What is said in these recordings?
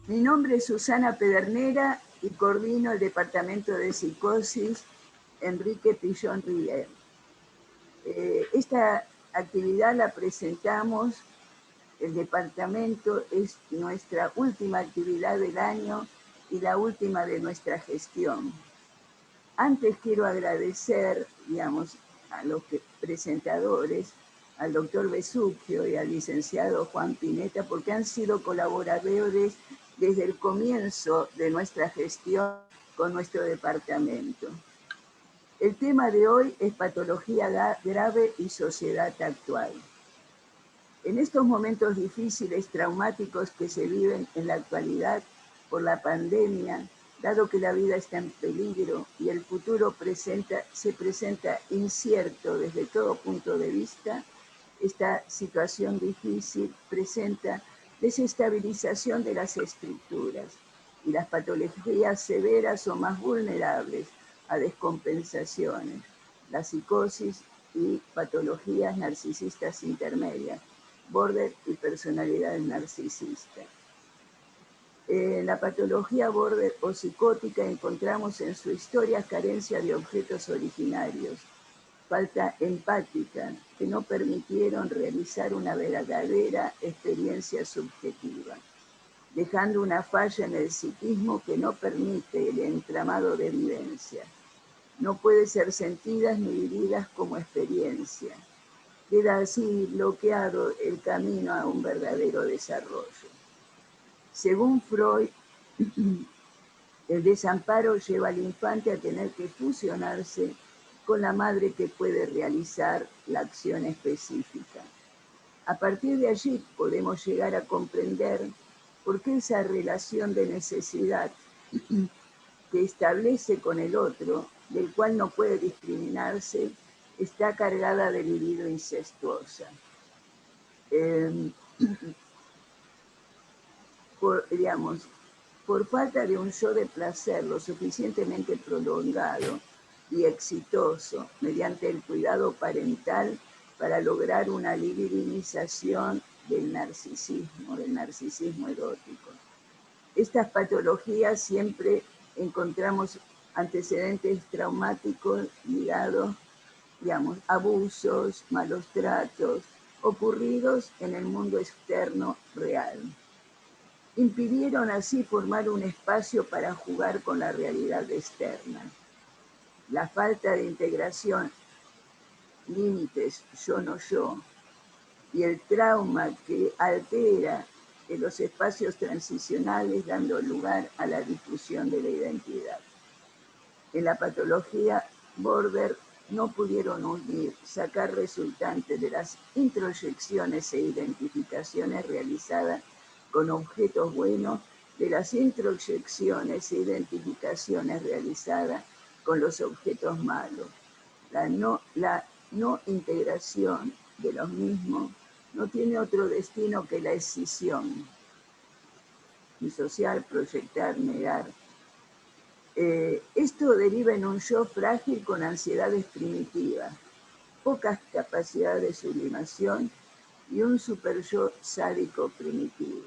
Mi nombre es Susana Pedernera y coordino el Departamento de Psicosis Enrique Pillón Rier. Esta actividad la presentamos, el departamento es nuestra última actividad del año y la última de nuestra gestión. Antes quiero agradecer, a los presentadores, al doctor Besucchio y al licenciado Juan Pineta, porque han sido colaboradores desde el comienzo de nuestra gestión con nuestro departamento. El tema de hoy es patología grave y sociedad actual. En estos momentos difíciles, traumáticos que se viven en la actualidad por la pandemia, dado que la vida está en peligro y el futuro se presenta incierto desde todo punto de vista, esta situación difícil presenta desestabilización de las estructuras y las patologías severas son más vulnerables a descompensaciones, la psicosis y patologías narcisistas intermedias, border y personalidad narcisista. La patología border o psicótica encontramos en su historia carencia de objetos originarios, falta empática, que no permitieron realizar una verdadera experiencia subjetiva, dejando una falla en el psiquismo que no permite el entramado de vivencia. No puede ser sentidas ni vividas como experiencia. Queda así bloqueado el camino a un verdadero desarrollo. Según Freud, el desamparo lleva al infante a tener que fusionarse con la madre que puede realizar la acción específica. A partir de allí podemos llegar a comprender por qué esa relación de necesidad que establece con el otro, del cual no puede discriminarse, está cargada de libido incestuosa. Por falta de un yo de placer lo suficientemente prolongado y exitoso mediante el cuidado parental para lograr una libidinización del narcisismo erótico. Estas patologías siempre encontramos antecedentes traumáticos ligados, abusos, malos tratos, ocurridos en el mundo externo real. Impidieron así formar un espacio para jugar con la realidad externa. La falta de integración, límites, yo no yo, y el trauma que altera en los espacios transicionales dando lugar a la difusión de la identidad. En la patología border no pudieron unir, sacar resultantes de las introyecciones e identificaciones realizadas con objetos buenos, de las introyecciones e identificaciones realizadas con los objetos malos. La no integración de los mismos no tiene otro destino que la escisión. Disociar, proyectar, negar. Esto deriva en un yo frágil con ansiedades primitivas, pocas capacidades de sublimación y un super yo sádico primitivo.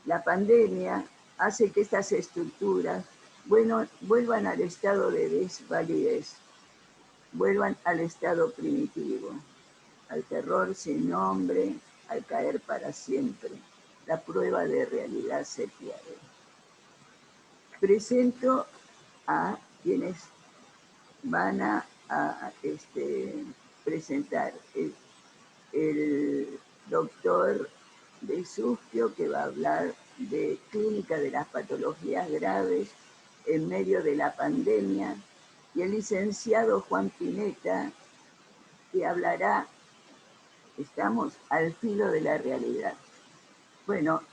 La pandemia hace que estas estructuras vuelvan al estado de desvalidez, vuelvan al estado primitivo, al terror sin nombre, al caer para siempre. La prueba de realidad se pierde. Presento a quienes van a presentar el doctor Besucchio, que va a hablar de clínica de las patologías graves en medio de la pandemia, y el licenciado Juan Pineta, que hablará, estamos al filo de la realidad. Bueno,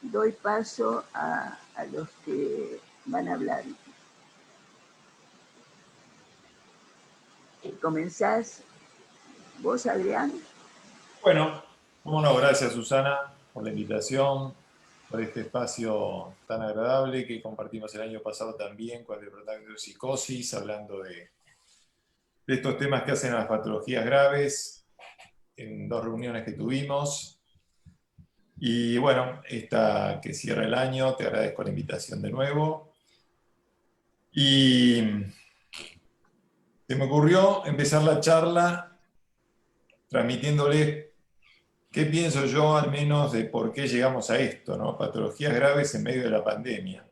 doy paso a los que van a hablar. ¿Comenzás vos, Adrián? Bueno, cómo no, gracias Susana por la invitación, por este espacio tan agradable que compartimos el año pasado también con el Departamento de Psicosis, hablando de estos temas que hacen a las patologías graves, en 2 reuniones que tuvimos. Y bueno, esta que cierra el año, te agradezco la invitación de nuevo. Y se me ocurrió empezar la charla transmitiéndole qué pienso yo al menos de por qué llegamos a esto, ¿no? Patologías graves en medio de la pandemia.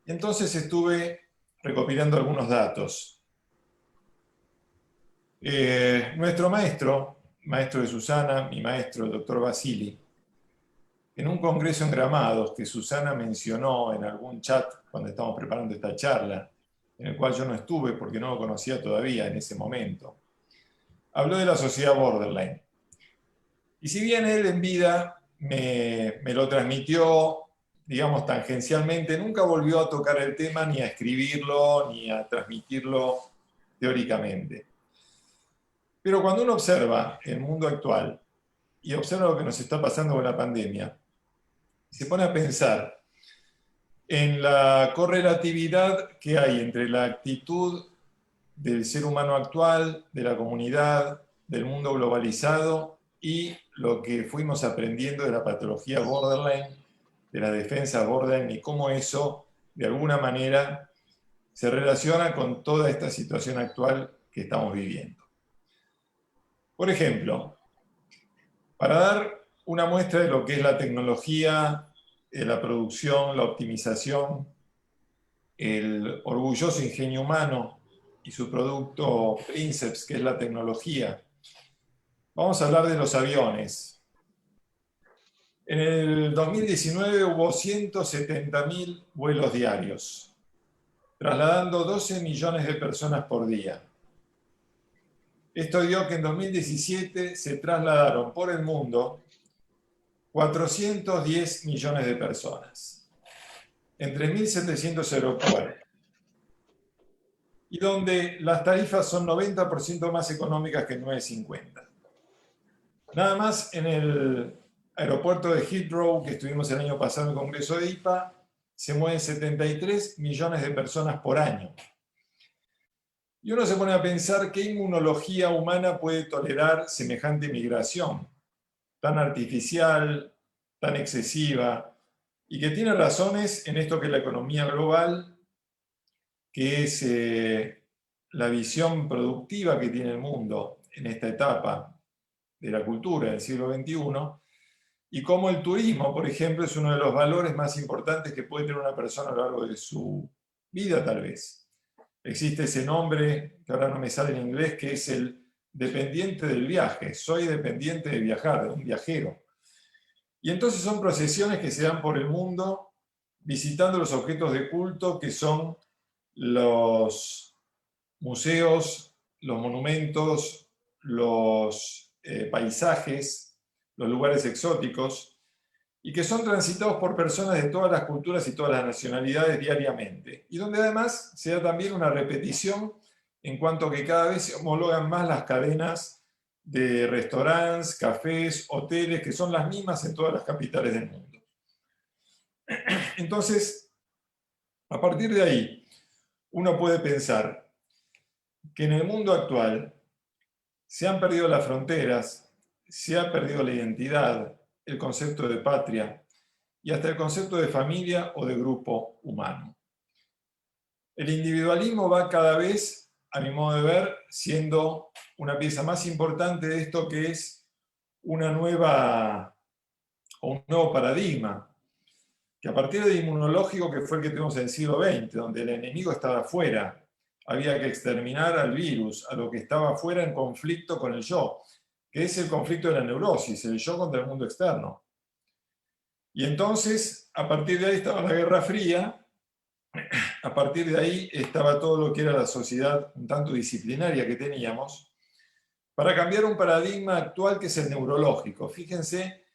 Entonces estuve recopilando algunos datos. Nuestro maestro de Susana, mi maestro, el doctor Basili, en un congreso en Gramados que Susana mencionó en algún chat cuando estábamos preparando esta charla, en el cual yo no estuve porque no lo conocía todavía en ese momento, habló de la sociedad borderline. Y si bien él en vida me lo transmitió, digamos, tangencialmente, nunca volvió a tocar el tema, ni a escribirlo, ni a transmitirlo teóricamente. Pero cuando uno observa el mundo actual y observa lo que nos está pasando con la pandemia, se pone a pensar en la correlatividad que hay entre la actitud del ser humano actual, de la comunidad, del mundo globalizado y lo que fuimos aprendiendo de la patología borderline, de la defensa borderline y cómo eso, de alguna manera, se relaciona con toda esta situación actual que estamos viviendo. Por ejemplo, para dar una muestra de lo que es la tecnología, la producción, la optimización, el orgulloso ingenio humano y su producto Princeps, que es la tecnología. Vamos a hablar de los aviones. En el 2019 hubo 170.000 vuelos diarios, trasladando 12 millones de personas por día. Esto dio que en 2017 se trasladaron por el mundo 410 millones de personas en 3.700 aeropuertos, y donde las tarifas son 90% más económicas que en 950. Nada más en el aeropuerto de Heathrow, que estuvimos el año pasado en el Congreso de IPA, se mueven 73 millones de personas por año. Y uno se pone a pensar qué inmunología humana puede tolerar semejante migración, tan artificial, tan excesiva, y que tiene razones en esto que es la economía global, que es la visión productiva que tiene el mundo en esta etapa de la cultura del siglo XXI, y cómo el turismo, por ejemplo, es uno de los valores más importantes que puede tener una persona a lo largo de su vida, tal vez. Existe ese nombre, que ahora no me sale en inglés, que es el dependiente del viaje. Soy dependiente de viajar, de un viajero. Y entonces son procesiones que se dan por el mundo visitando los objetos de culto que son los museos, los monumentos, los paisajes, los lugares exóticos, y que son transitados por personas de todas las culturas y todas las nacionalidades diariamente, y donde además se da también una repetición en cuanto a que cada vez se homologan más las cadenas de restaurantes, cafés, hoteles, que son las mismas en todas las capitales del mundo. Entonces, a partir de ahí, uno puede pensar que en el mundo actual se han perdido las fronteras, se ha perdido la identidad, el concepto de patria y hasta el concepto de familia o de grupo humano. El individualismo va cada vez, a mi modo de ver, siendo una pieza más importante de esto que es un nuevo paradigma, que a partir del inmunológico, que fue el que tuvimos en el siglo XX, donde el enemigo estaba afuera, había que exterminar al virus, a lo que estaba afuera en conflicto con el yo, que es el conflicto de la neurosis, el yo contra el mundo externo. Y entonces, a partir de ahí estaba la Guerra Fría, a partir de ahí estaba todo lo que era la sociedad un tanto disciplinaria que teníamos, para cambiar un paradigma actual que es el neurológico. Fíjense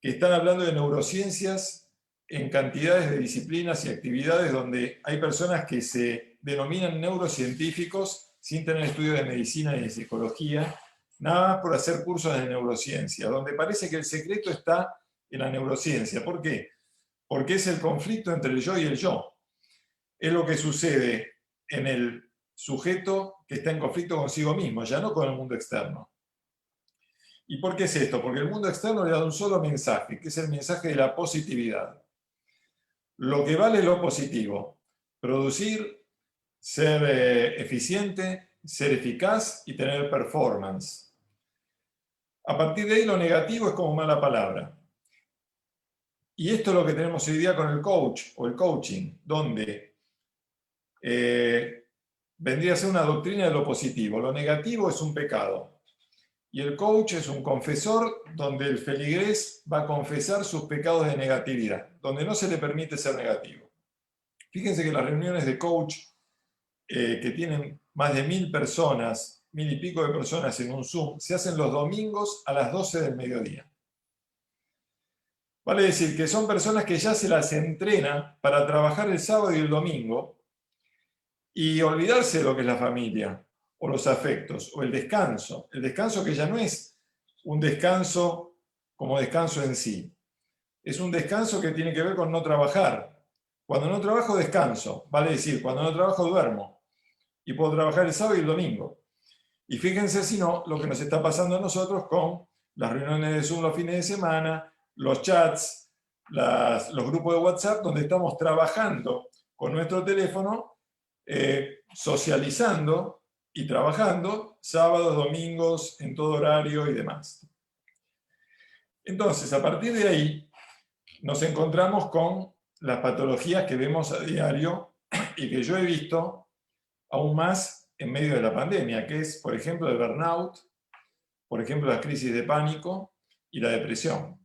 que están hablando de neurociencias en cantidades de disciplinas y actividades donde hay personas que se denominan neurocientíficos sin tener estudios de medicina ni de psicología, nada más por hacer cursos de neurociencia, donde parece que el secreto está en la neurociencia. ¿Por qué? Porque es el conflicto entre el yo y el yo. Es lo que sucede en el sujeto que está en conflicto consigo mismo, ya no con el mundo externo. ¿Y por qué es esto? Porque el mundo externo le da un solo mensaje, que es el mensaje de la positividad. Lo que vale es lo positivo. Producir, ser eficiente, ser eficaz y tener performance. A partir de ahí lo negativo es como mala palabra. Y esto es lo que tenemos hoy día con el coach o el coaching, donde vendría a ser una doctrina de lo positivo. Lo negativo es un pecado. Y el coach es un confesor donde el feligrés va a confesar sus pecados de negatividad, donde no se le permite ser negativo. Fíjense que las reuniones de coach que tienen más de 1000 personas, 1000 y pico de personas en un Zoom, se hacen los domingos a las 12 del mediodía. Vale decir que son personas que ya se las entrena para trabajar el sábado y el domingo y olvidarse de lo que es la familia, o los afectos, o el descanso. El descanso que ya no es un descanso como descanso en sí. Es un descanso que tiene que ver con no trabajar. Cuando no trabajo, descanso. Vale decir, cuando no trabajo, duermo. Y puedo trabajar el sábado y el domingo. Y fíjense si no, lo que nos está pasando a nosotros con las reuniones de Zoom los fines de semana, los chats, los grupos de WhatsApp, donde estamos trabajando con nuestro teléfono, socializando y trabajando sábados, domingos, en todo horario y demás. Entonces, a partir de ahí, nos encontramos con las patologías que vemos a diario y que yo he visto aún más en medio de la pandemia, que es, por ejemplo, el burnout, por ejemplo, la crisis de pánico y la depresión.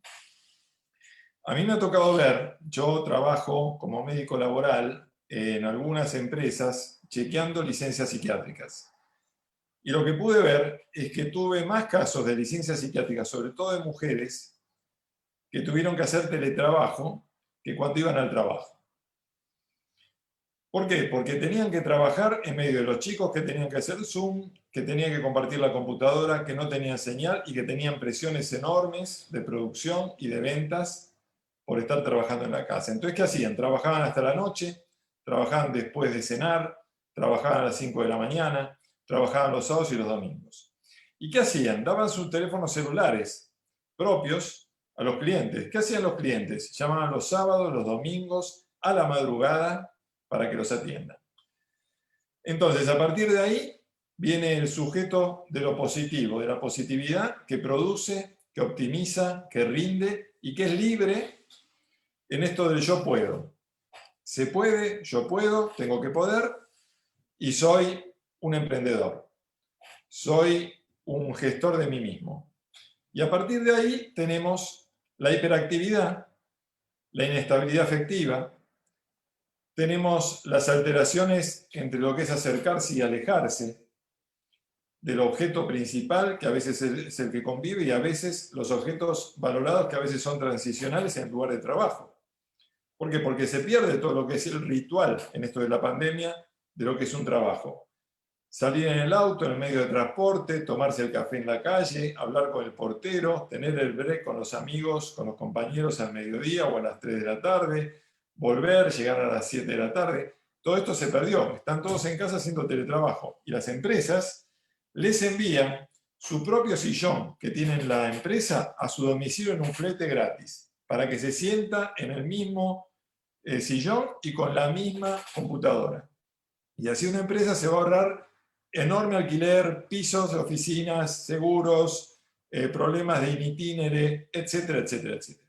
A mí me ha tocado ver, yo trabajo como médico laboral en algunas empresas chequeando licencias psiquiátricas. Y lo que pude ver es que tuve más casos de licencias psiquiátricas, sobre todo de mujeres, que tuvieron que hacer teletrabajo que cuando iban al trabajo. ¿Por qué? Porque tenían que trabajar en medio de los chicos que tenían que hacer Zoom, que tenían que compartir la computadora, que no tenían señal y que tenían presiones enormes de producción y de ventas por estar trabajando en la casa. Entonces, ¿qué hacían? Trabajaban hasta la noche, trabajaban después de cenar, trabajaban a las 5 de la mañana, trabajaban los sábados y los domingos. ¿Y qué hacían? Daban sus teléfonos celulares propios a los clientes. ¿Qué hacían los clientes? Llamaban los sábados, los domingos, a la madrugada, para que los atiendan. Entonces, a partir de ahí, viene el sujeto de lo positivo, de la positividad que produce, que optimiza, que rinde y que es libre en esto del yo puedo. Se puede, yo puedo, tengo que poder y soy un emprendedor. Soy un gestor de mí mismo. Y a partir de ahí tenemos la hiperactividad, la inestabilidad afectiva, tenemos las alteraciones entre lo que es acercarse y alejarse del objeto principal, que a veces es el que convive, y a veces los objetos valorados, que a veces son transicionales en lugar de trabajo. ¿Por qué? Porque se pierde todo lo que es el ritual en esto de la pandemia, de lo que es un trabajo. Salir en el auto, en el medio de transporte, tomarse el café en la calle, hablar con el portero, tener el break con los amigos, con los compañeros al mediodía o a las 3 de la tarde, volver, llegar a las 7 de la tarde. Todo esto se perdió. Están todos en casa haciendo teletrabajo. Y las empresas les envían su propio sillón que tiene la empresa a su domicilio en un flete gratis, para que se sienta en el mismo sillón y con la misma computadora. Y así una empresa se va a ahorrar enorme alquiler, pisos de oficinas, seguros, problemas de in itinere, etcétera, etcétera, etcétera.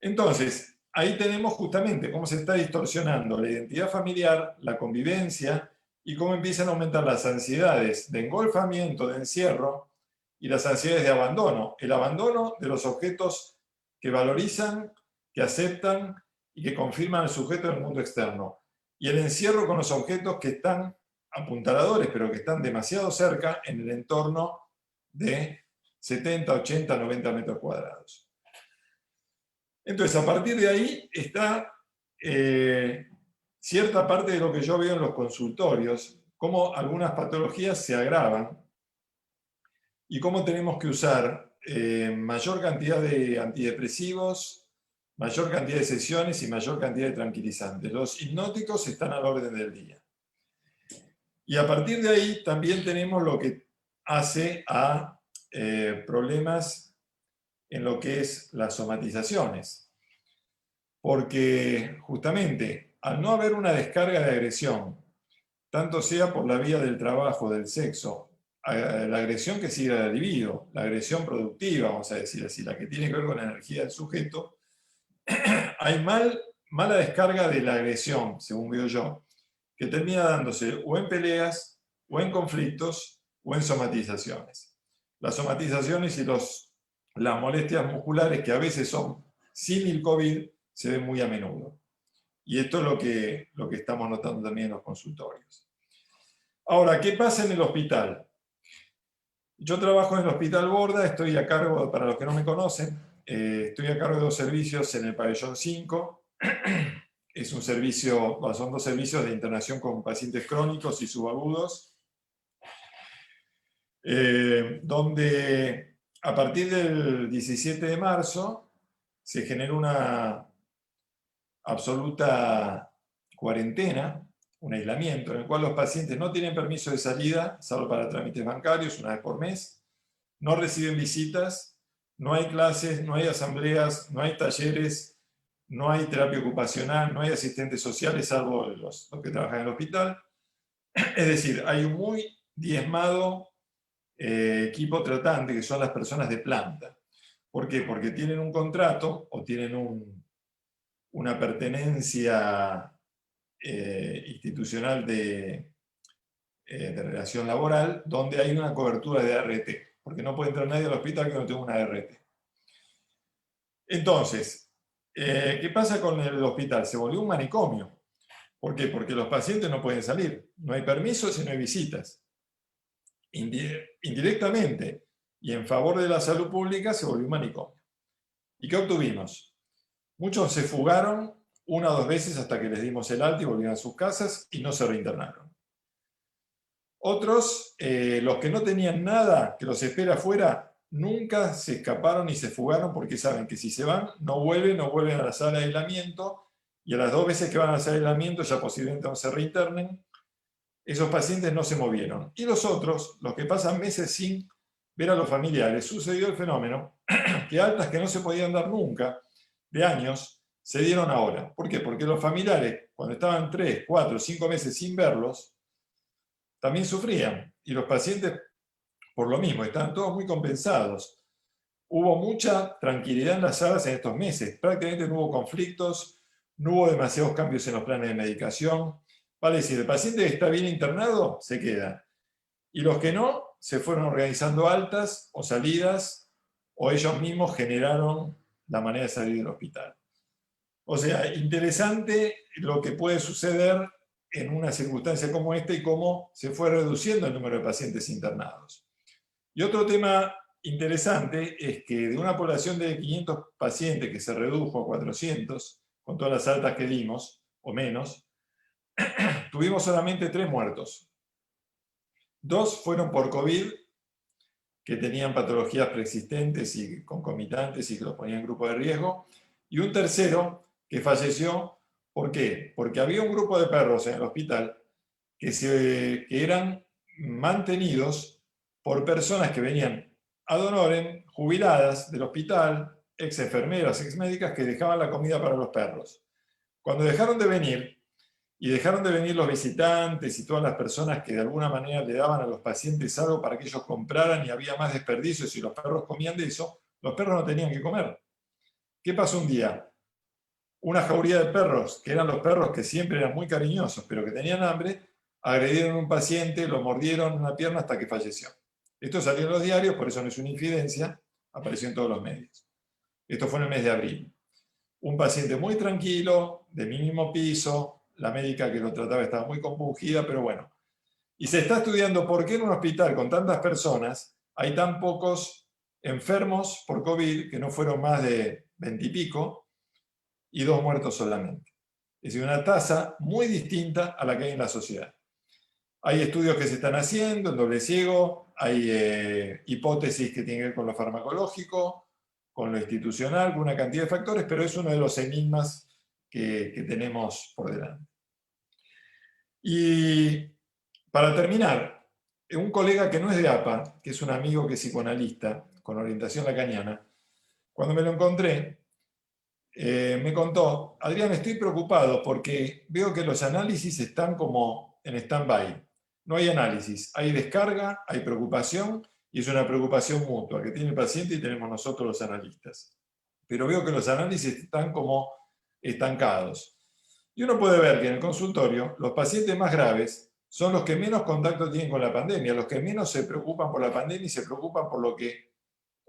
Entonces, ahí tenemos justamente cómo se está distorsionando la identidad familiar, la convivencia y cómo empiezan a aumentar las ansiedades de engolfamiento, de encierro y las ansiedades de abandono. El abandono de los objetos que valorizan, que aceptan y que confirman al sujeto en el mundo externo. Y el encierro con los objetos que están apuntaladores, pero que están demasiado cerca en el entorno de 70, 80, 90 metros cuadrados. Entonces, a partir de ahí está cierta parte de lo que yo veo en los consultorios, cómo algunas patologías se agravan y cómo tenemos que usar mayor cantidad de antidepresivos, mayor cantidad de sesiones y mayor cantidad de tranquilizantes. Los hipnóticos están a la orden del día. Y a partir de ahí también tenemos lo que hace a problemas en lo que es las somatizaciones. Porque justamente al no haber una descarga de agresión, tanto sea por la vía del trabajo, del sexo, la agresión que sigue al libido, la agresión productiva, vamos a decir así, la que tiene que ver con la energía del sujeto, hay mala descarga de la agresión, según veo yo, que termina dándose o en peleas, o en conflictos, o en somatizaciones. Las somatizaciones y las molestias musculares, que a veces son símil COVID, se ven muy a menudo. Y esto es lo que estamos notando también en los consultorios. Ahora, ¿qué pasa en el hospital? Yo trabajo en el Hospital Borda, estoy a cargo, para los que no me conocen, estoy a cargo de 2 servicios en el pabellón 5. Es un servicio, son 2 servicios de internación con pacientes crónicos y subagudos, donde a partir del 17 de marzo se generó una absoluta cuarentena, un aislamiento, en el cual los pacientes no tienen permiso de salida, salvo para trámites bancarios, una vez por mes, no reciben visitas, no hay clases, no hay asambleas, no hay talleres, no hay terapia ocupacional, no hay asistentes sociales, salvo los que trabajan en el hospital. Es decir, hay un muy diezmado equipo tratante, que son las personas de planta. ¿Por qué? Porque tienen un contrato o tienen una pertenencia institucional de relación laboral, donde hay una cobertura de ART, porque no puede entrar nadie al hospital que no tenga una ART. Entonces, ¿qué pasa con el hospital? Se volvió un manicomio. ¿Por qué? Porque los pacientes no pueden salir, no hay permisos y no hay visitas. Indirectamente y en favor de la salud pública se volvió un manicomio. ¿Y qué obtuvimos? Muchos se fugaron 1 o 2 veces hasta que les dimos el alta y volvieron a sus casas y no se reinternaron. Otros, los que no tenían nada que los espera afuera, nunca se escaparon ni se fugaron porque saben que si se van, no vuelven a la sala de aislamiento, y a las 2 veces que van a la sala de aislamiento ya posiblemente no se reinternen. Esos pacientes no se movieron. Y los otros, los que pasan meses sin ver a los familiares, sucedió el fenómeno que altas que no se podían dar nunca, de años, se dieron ahora. ¿Por qué? Porque los familiares, cuando estaban 3, 4, 5 meses sin verlos, también sufrían. Y los pacientes, por lo mismo, estaban todos muy compensados. Hubo mucha tranquilidad en las salas en estos meses. Prácticamente no hubo conflictos, no hubo demasiados cambios en los planes de medicación. Vale decir, el paciente que está bien internado se queda. Y los que no, se fueron organizando altas o salidas, o ellos mismos generaron la manera de salir del hospital. O sea, interesante lo que puede suceder en una circunstancia como esta y cómo se fue reduciendo el número de pacientes internados. Y otro tema interesante es que de una población de 500 pacientes que se redujo a 400, con todas las altas que dimos, o menos, tuvimos solamente 3 muertos. 2 fueron por COVID, que tenían patologías preexistentes y concomitantes y que los ponían en grupo de riesgo, y un tercero que falleció. ¿Por qué? Porque había un grupo de perros en el hospital que eran mantenidos por personas que venían ad honorem, jubiladas del hospital, ex enfermeras, ex médicas, que dejaban la comida para los perros. Cuando dejaron de venir, y dejaron de venir los visitantes y todas las personas que de alguna manera le daban a los pacientes algo para que ellos compraran, y había más desperdicios y los perros comían de eso, los perros no tenían que comer. ¿Qué pasó un día? Una jauría de perros, que eran los perros que siempre eran muy cariñosos, pero que tenían hambre, agredieron a un paciente, lo mordieron en una pierna hasta que falleció. Esto salió en los diarios, por eso no es una infidencia, apareció en todos los medios. Esto fue en el mes de abril. Un paciente muy tranquilo, de mínimo piso, la médica que lo trataba estaba muy compungida, pero bueno. Y se está estudiando por qué en un hospital con tantas personas hay tan pocos enfermos por COVID, que no fueron más de 20 y pico, y 2 muertos solamente. Es decir, una tasa muy distinta a la que hay en la sociedad. Hay estudios que se están haciendo en doble ciego, hay hipótesis que tienen que ver con lo farmacológico, con lo institucional, con una cantidad de factores, pero es uno de los enigmas que tenemos por delante. Y para terminar, un colega que no es de APA, que es un amigo que es psicoanalista, con orientación lacaniana, cuando me lo encontré, me contó: Adrián, estoy preocupado porque veo que los análisis están como en stand-by. No hay análisis, hay descarga, hay preocupación, y es una preocupación mutua que tiene el paciente y tenemos nosotros los analistas. Pero veo que los análisis están como estancados. Y uno puede ver que en el consultorio los pacientes más graves son los que menos contacto tienen con la pandemia, los que menos se preocupan por la pandemia y se preocupan por lo que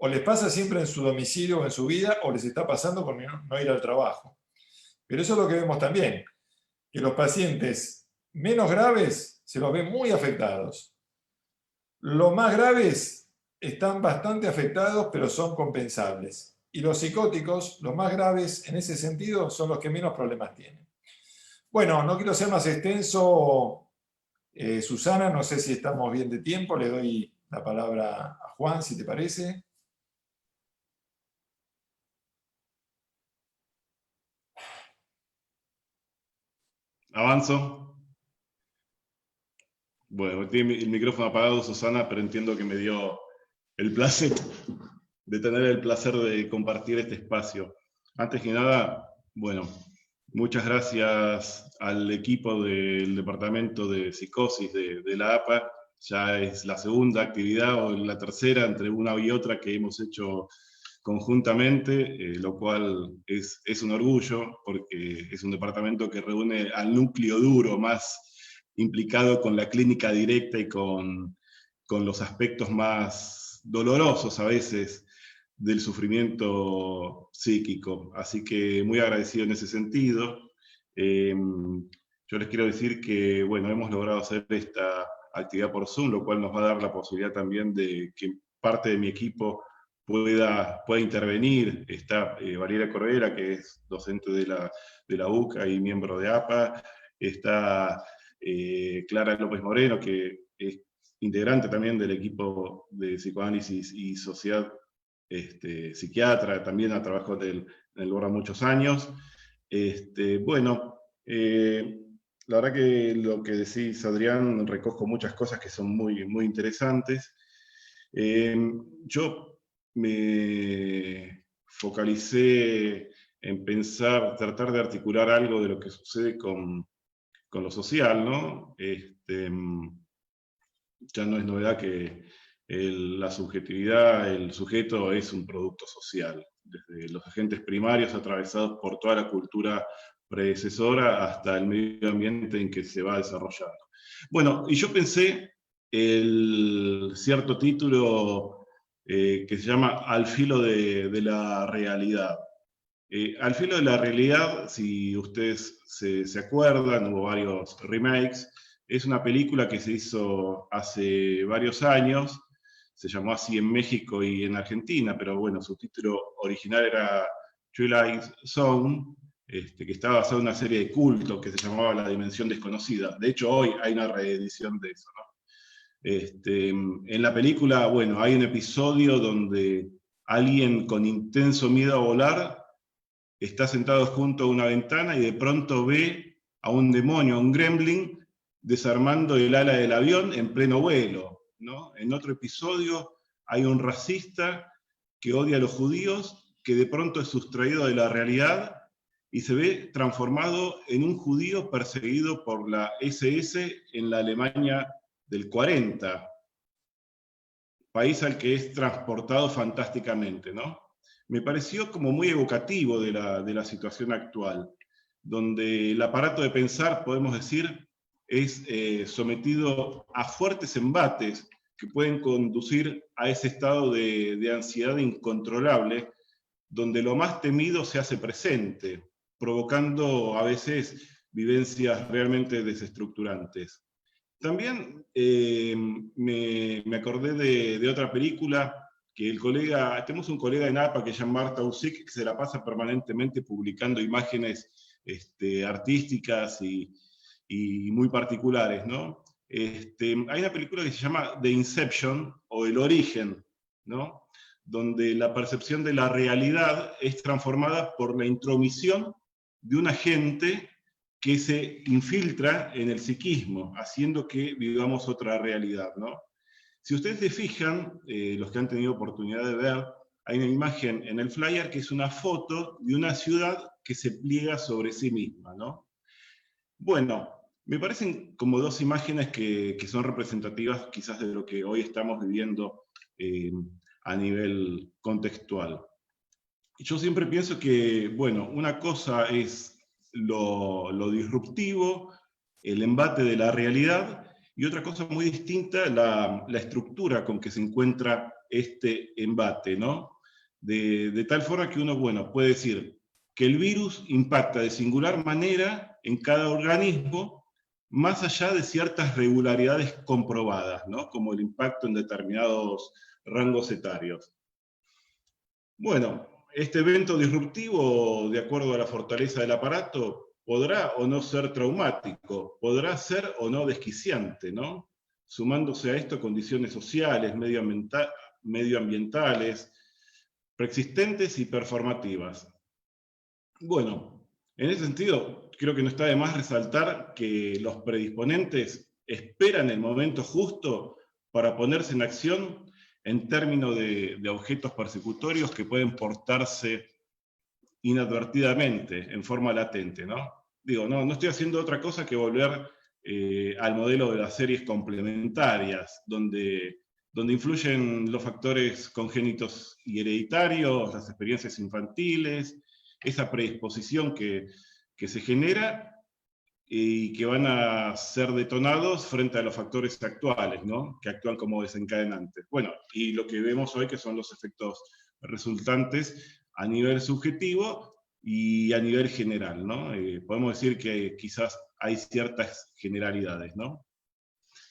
o les pasa siempre en su domicilio o en su vida, o les está pasando con no ir al trabajo. Pero eso es lo que vemos también, que los pacientes menos graves se los ven muy afectados. Los más graves están bastante afectados, pero son compensables. Y los psicóticos, los más graves en ese sentido, son los que menos problemas tienen. Bueno, no quiero ser más extenso, Susana, no sé si estamos bien de tiempo, le doy la palabra a Juan, si te parece. ¿Avanzo? Bueno, tiene el micrófono apagado, Susana, pero entiendo que me dio el placer de tener el placer de compartir este espacio. Antes que nada, bueno, muchas gracias al equipo del Departamento de Psicosis de la APA. Ya es la segunda actividad o la tercera entre una y otra que hemos hecho conjuntamente, lo cual es un orgullo, porque es un departamento que reúne al núcleo duro más implicado con la clínica directa y con los aspectos más dolorosos a veces del sufrimiento psíquico. Así que muy agradecido en ese sentido. Yo les quiero decir que, bueno, hemos logrado hacer esta actividad por Zoom, lo cual nos va a dar la posibilidad también de que parte de mi equipo pueda intervenir. Está Valeria Corvera, que es docente de la UCA y miembro de APA. Está Clara López Moreno, que es integrante también del equipo de psicoanálisis y sociedad psiquiatra, también ha trabajado en el lugar muchos años. Bueno, la verdad que lo que decís, Adrián, recojo muchas cosas que son muy, muy interesantes. Yo me focalicé en tratar de articular algo de lo que sucede con lo social, ¿no? Ya no es novedad que la subjetividad, el sujeto es un producto social, desde los agentes primarios atravesados por toda la cultura predecesora hasta el medio ambiente en que se va desarrollando. Bueno, y yo pensé el cierto título que se llama Al filo de la realidad. Al filo de la realidad, si ustedes se acuerdan, hubo varios remakes. Es una película que se hizo hace varios años, se llamó así en México y en Argentina, pero bueno, su título original era Twilight Zone, que estaba basado en una serie de culto que se llamaba La Dimensión Desconocida. De hecho, hoy hay una reedición de eso, ¿no? En la película, bueno, hay un episodio donde alguien con intenso miedo a volar está sentado junto a una ventana y de pronto ve a un demonio, a un gremlin, desarmando el ala del avión en pleno vuelo, ¿no? En otro episodio hay un racista que odia a los judíos, que de pronto es sustraído de la realidad y se ve transformado en un judío perseguido por la SS en la Alemania del 40, país al que es transportado fantásticamente, ¿no? Me pareció como muy evocativo de la situación actual, donde el aparato de pensar, podemos decir, es sometido a fuertes embates que pueden conducir a ese estado de ansiedad incontrolable, donde lo más temido se hace presente, provocando a veces vivencias realmente desestructurantes. También me acordé de otra película que tenemos un colega en APA que se llama Marta Usic, que se la pasa permanentemente publicando imágenes artísticas y muy particulares, ¿no? Hay una película que se llama The Inception, o El Origen, ¿no? Donde la percepción de la realidad es transformada por la intromisión de un agente que se infiltra en el psiquismo, haciendo que vivamos otra realidad, ¿no? Si ustedes se fijan, los que han tenido oportunidad de ver, hay una imagen en el flyer que es una foto de una ciudad que se pliega sobre sí misma, ¿no? Bueno, me parecen como dos imágenes que son representativas quizás de lo que hoy estamos viviendo a nivel contextual. Yo siempre pienso que, bueno, una cosa es lo disruptivo, el embate de la realidad, y otra cosa muy distinta, la estructura con que se encuentra este embate, ¿no? De tal forma que uno, bueno, puede decir que el virus impacta de singular manera en cada organismo, más allá de ciertas regularidades comprobadas, ¿no? Como el impacto en determinados rangos etarios. Bueno, este evento disruptivo, de acuerdo a la fortaleza del aparato, podrá o no ser traumático, podrá ser o no desquiciante, ¿no? Sumándose a esto condiciones sociales, medioambientales, preexistentes y performativas. Bueno, en ese sentido, creo que no está de más resaltar que los predisponentes esperan el momento justo para ponerse en acción en términos de objetos persecutorios que pueden portarse inadvertidamente, en forma latente, ¿no? Digo, no estoy haciendo otra cosa que volver al modelo de las series complementarias, donde influyen los factores congénitos y hereditarios, las experiencias infantiles, esa predisposición que se genera y que van a ser detonados frente a los factores actuales, ¿no? Que actúan como desencadenantes. Bueno, y lo que vemos hoy que son los efectos resultantes a nivel subjetivo y a nivel general, ¿no? Podemos decir que quizás hay ciertas generalidades, ¿no?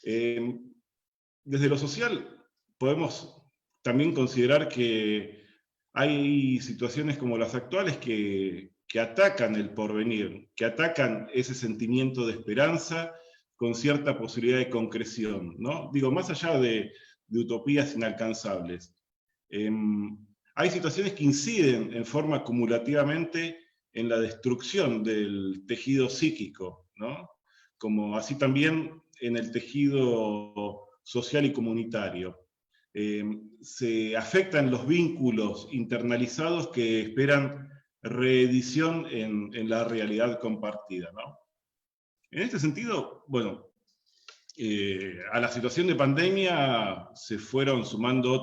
Desde lo social podemos también considerar que hay situaciones como las actuales que atacan el porvenir, que atacan ese sentimiento de esperanza con cierta posibilidad de concreción, ¿no? Digo, más allá de utopías inalcanzables. Hay situaciones que inciden en forma acumulativamente en la destrucción del tejido psíquico, ¿no? Como así también en el tejido social y comunitario. Se afectan los vínculos internalizados que esperan reedición en la realidad compartida, ¿no? En este sentido, bueno, a la situación de pandemia se fueron sumando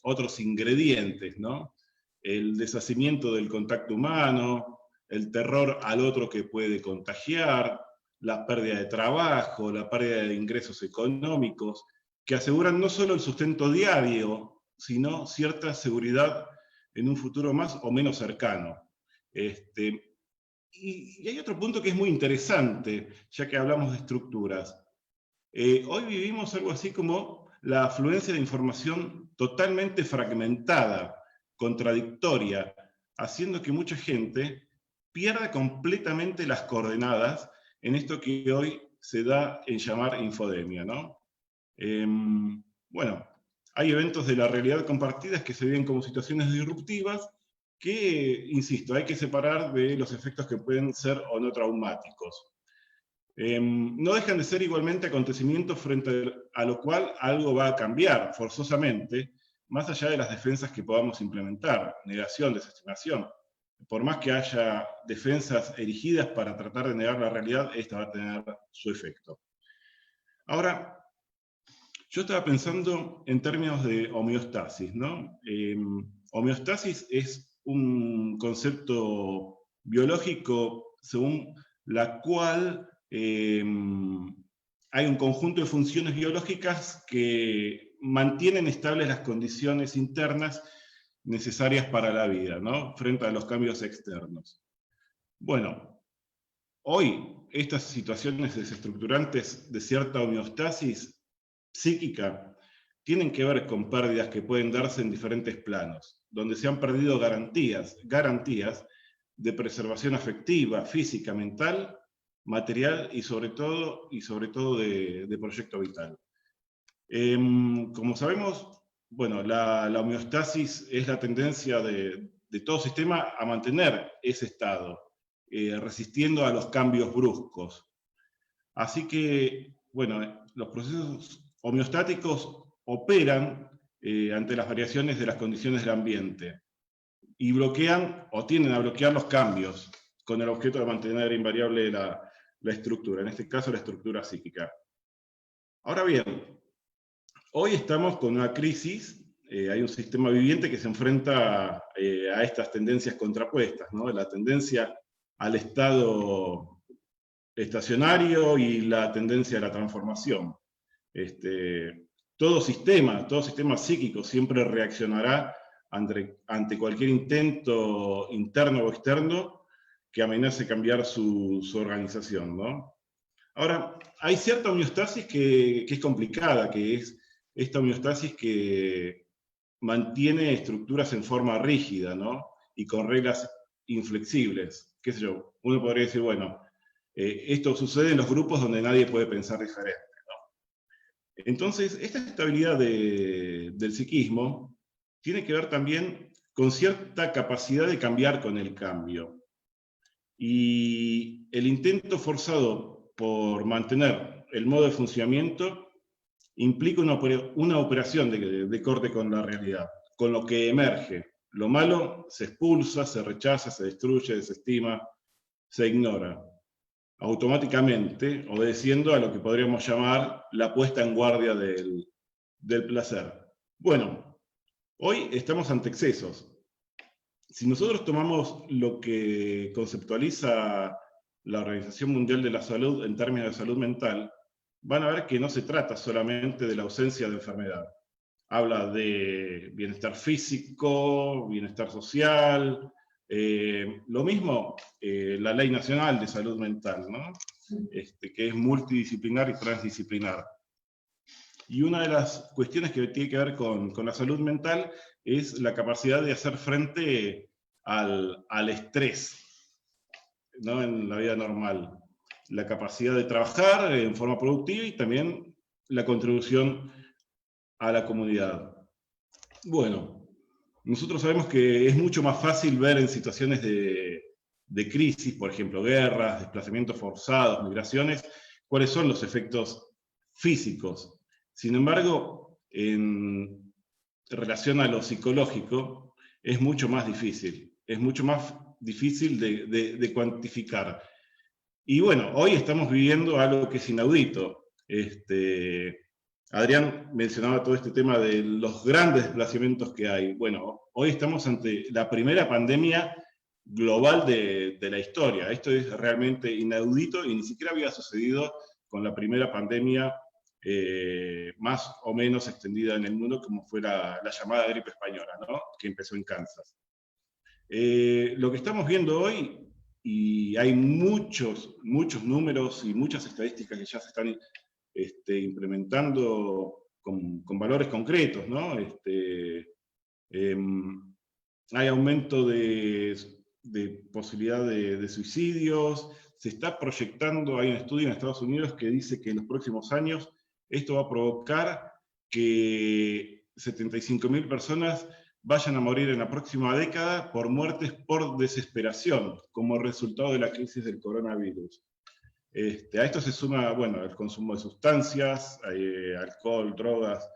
otros ingredientes, ¿no? El deshacimiento del contacto humano, el terror al otro que puede contagiar, la pérdida de trabajo, la pérdida de ingresos económicos, que aseguran no solo el sustento diario, sino cierta seguridad en un futuro más o menos cercano. Y hay otro punto que es muy interesante, ya que hablamos de estructuras. Hoy vivimos algo así como la afluencia de información totalmente fragmentada, contradictoria, haciendo que mucha gente pierda completamente las coordenadas en esto que hoy se da en llamar infodemia, ¿no? Bueno, hay eventos de la realidad compartidas que se ven como situaciones disruptivas que, insisto, hay que separar de los efectos que pueden ser o no traumáticos. No dejan de ser igualmente acontecimientos frente a lo cual algo va a cambiar forzosamente, más allá de las defensas que podamos implementar, negación, desestimación. Por más que haya defensas erigidas para tratar de negar la realidad, esta va a tener su efecto. Ahora, yo estaba pensando en términos de homeostasis, ¿no? Homeostasis es un concepto biológico según la cual hay un conjunto de funciones biológicas que mantienen estables las condiciones internas necesarias para la vida, ¿no? Frente a los cambios externos. Bueno, hoy estas situaciones desestructurantes de cierta homeostasis psíquica tienen que ver con pérdidas que pueden darse en diferentes planos, donde se han perdido garantías de preservación afectiva, física, mental, material y sobre todo de proyecto vital. Como sabemos, bueno, la homeostasis es la tendencia de todo sistema a mantener ese estado, resistiendo a los cambios bruscos. Así que, bueno, los procesos homeostáticos operan ante las variaciones de las condiciones del ambiente y bloquean o tienden a bloquear los cambios con el objeto de mantener invariable la estructura, en este caso la estructura psíquica. Ahora bien, hoy estamos con una crisis, hay un sistema viviente que se enfrenta a estas tendencias contrapuestas, ¿no? La tendencia al estado estacionario y la tendencia a la transformación. Todo sistema psíquico siempre reaccionará ante cualquier intento interno o externo que amenace cambiar su organización, ¿no? Ahora, hay cierta homeostasis que es complicada, que es esta homeostasis que mantiene estructuras en forma rígida, ¿no? Y con reglas inflexibles. Qué sé yo, uno podría decir, bueno, esto sucede en los grupos donde nadie puede pensar diferente, ¿no? Entonces, esta estabilidad del psiquismo tiene que ver también con cierta capacidad de cambiar con el cambio. Y el intento forzado por mantener el modo de funcionamiento implica una operación de corte con la realidad, con lo que emerge. Lo malo se expulsa, se rechaza, se destruye, desestima, se ignora, automáticamente obedeciendo a lo que podríamos llamar la puesta en guardia del placer. Bueno, hoy estamos ante excesos. Si nosotros tomamos lo que conceptualiza la Organización Mundial de la Salud en términos de salud mental, van a ver que no se trata solamente de la ausencia de enfermedad. Habla de bienestar físico, bienestar social, lo mismo la Ley Nacional de Salud Mental, ¿no? Que es multidisciplinar y transdisciplinar. Y una de las cuestiones que tiene que ver con la salud mental es la capacidad de hacer frente al estrés, ¿no? En la vida normal. La capacidad de trabajar en forma productiva y también la contribución a la comunidad. Bueno, nosotros sabemos que es mucho más fácil ver en situaciones de crisis, por ejemplo, guerras, desplazamientos forzados, migraciones, cuáles son los efectos físicos. Sin embargo, en relación a lo psicológico, es mucho más difícil. Es mucho más difícil de cuantificar. Y bueno, hoy estamos viviendo algo que es inaudito. Adrián mencionaba todo este tema de los grandes desplazamientos que hay. Bueno, hoy estamos ante la primera pandemia global de la historia. Esto es realmente inaudito y ni siquiera había sucedido con la primera pandemia más o menos extendida en el mundo, como fue la llamada gripe española, ¿no? Que empezó en Kansas. Lo que estamos viendo hoy, y hay muchos números y muchas estadísticas que ya se están implementando con valores concretos, ¿no? Hay aumento de posibilidad de suicidios, se está proyectando, hay un estudio en Estados Unidos que dice que en los próximos años esto va a provocar que 75.000 personas vayan a morir en la próxima década por muertes por desesperación, como resultado de la crisis del coronavirus. A esto se suma, bueno, el consumo de sustancias, alcohol, drogas.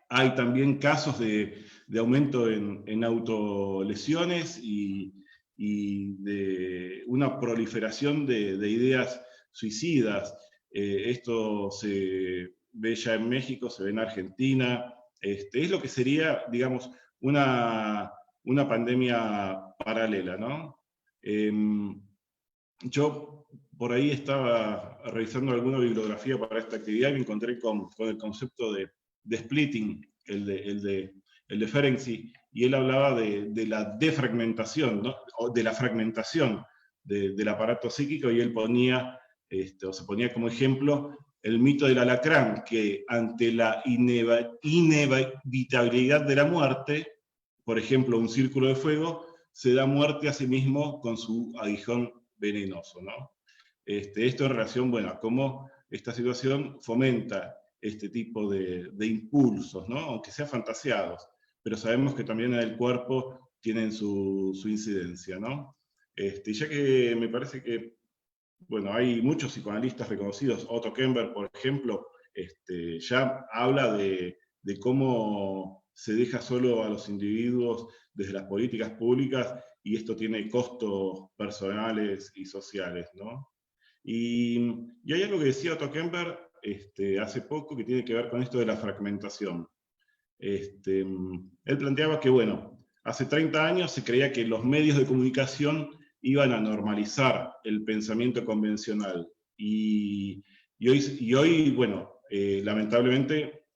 Hay también casos de aumento en autolesiones y de una proliferación de ideas suicidas. Esto se ve ya en México, se ve en Argentina. Es lo que sería, digamos, una pandemia paralela, ¿no? Yo por ahí estaba revisando alguna bibliografía para esta actividad y me encontré con el concepto de splitting, el de Ferenczi, y él hablaba de la defragmentación, ¿no? O de la fragmentación del aparato psíquico, y él ponía, o se ponía como ejemplo, el mito del alacrán, que ante la inevitabilidad de la muerte, por ejemplo, un círculo de fuego, se da muerte a sí mismo con su aguijón venenoso, ¿no? Esto en relación, bueno, a cómo esta situación fomenta este tipo de impulsos, ¿no? Aunque sean fantaseados, pero sabemos que también en el cuerpo tienen su incidencia, ¿no? Ya que me parece que, bueno, hay muchos psicoanalistas reconocidos, Otto Kemper, por ejemplo, ya habla de cómo se deja solo a los individuos desde las políticas públicas y esto tiene costos personales y sociales, ¿no? Y hay algo que decía Otto Kemper hace poco que tiene que ver con esto de la fragmentación. Él planteaba que, bueno, hace 30 años se creía que los medios de comunicación iban a normalizar el pensamiento convencional. Y hoy, bueno, lamentablemente,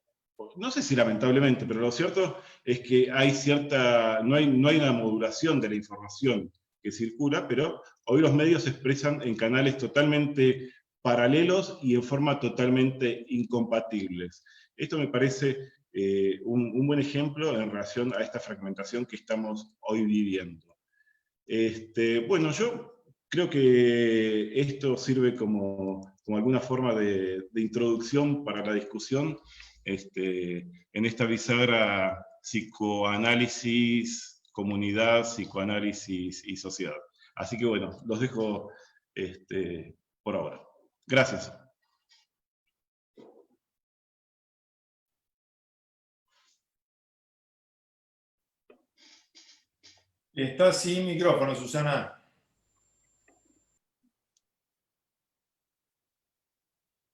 no sé si lamentablemente, pero lo cierto es que no hay una modulación de la información que circula, pero hoy los medios se expresan en canales totalmente paralelos y en forma totalmente incompatibles. Esto me parece un buen ejemplo en relación a esta fragmentación que estamos hoy viviendo. Bueno, yo creo que esto sirve como alguna forma de introducción para la discusión en esta bisagra psicoanálisis, comunidad, psicoanálisis y sociedad. Así que bueno, los dejo por ahora. Gracias. Está sin micrófono, Susana.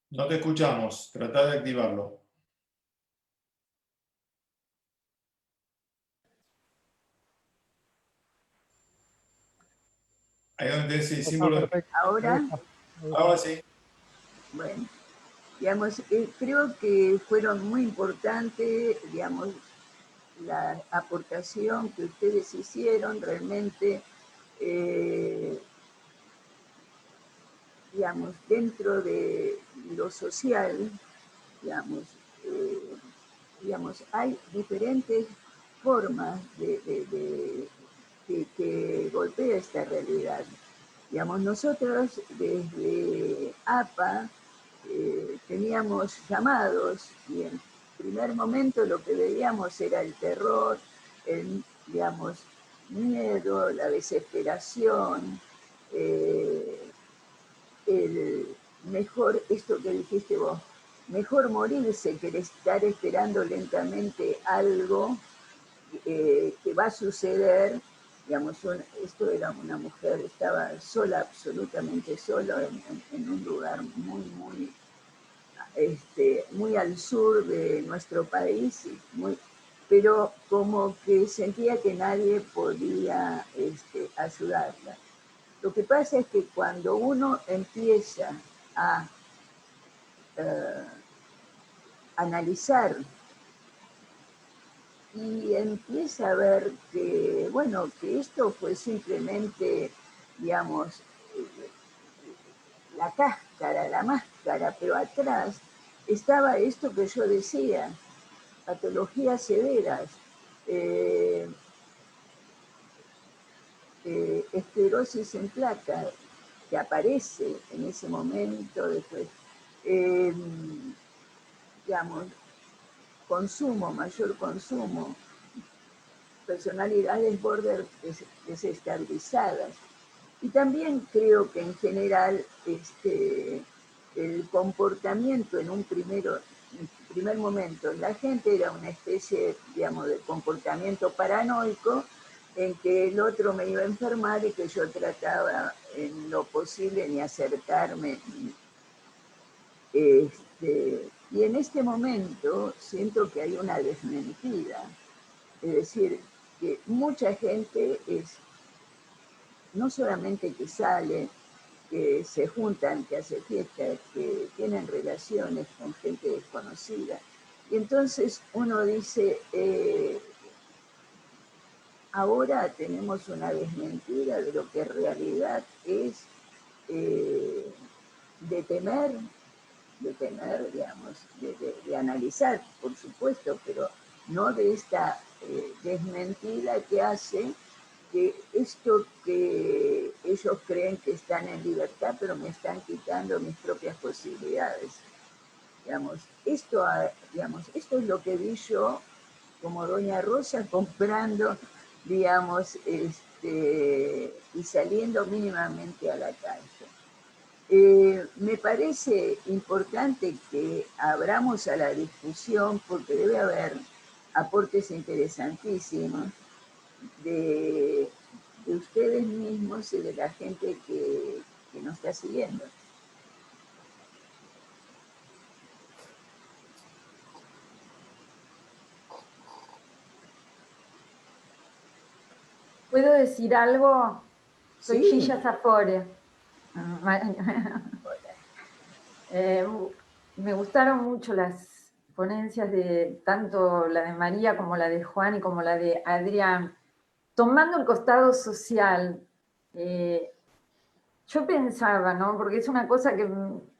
No te escuchamos. Trata de activarlo. Ahí donde dice el símbolo. Ahora, Ahora sí. bueno, digamos, creo que fueron muy importantes, digamos, la aportación que ustedes hicieron realmente, digamos, dentro de lo social, digamos, hay diferentes formas que golpea esta realidad. Digamos, nosotros desde APA teníamos llamados y en primer momento lo que veíamos era el terror, el, digamos, miedo, la desesperación, el mejor, esto que dijiste vos, mejor morirse que estar esperando lentamente algo que va a suceder. Digamos, esto era una mujer, estaba sola, absolutamente sola, en un lugar muy, muy, muy al sur de nuestro país, pero como que sentía que nadie podía ayudarla. Lo que pasa es que cuando uno empieza a analizar y empieza a ver que, bueno, que esto fue simplemente, digamos, la cáscara, la máscara, pero atrás estaba esto que yo decía, patologías severas, esclerosis en placa, que aparece en ese momento después, digamos, consumo, mayor consumo, personalidades border desestabilizadas. Y también creo que en general el comportamiento en un primer momento, la gente era una especie, digamos, de comportamiento paranoico en que el otro me iba a enfermar y que yo trataba en lo posible ni acercarme. Y en este momento siento que hay una desmentida. Es decir, que mucha gente no solamente que sale, que se juntan, que hace fiestas, que tienen relaciones con gente desconocida. Y entonces uno dice, ahora tenemos una desmentida de lo que en realidad es de temer, digamos, de analizar, por supuesto, pero no de esta desmentida que hace que esto que ellos creen que están en libertad, pero me están quitando mis propias posibilidades. Digamos, esto es lo que vi yo como doña Rosa comprando, digamos, y saliendo mínimamente a la calle. Me parece importante que abramos a la discusión porque debe haber aportes interesantísimos de ustedes mismos y de la gente que nos está siguiendo. ¿Puedo decir algo? Soy Sí. Gilla Zafore. Me gustaron mucho las ponencias de tanto la de María como la de Juan y como la de Adrián. Tomando el costado social, yo pensaba, ¿no? Porque es una cosa que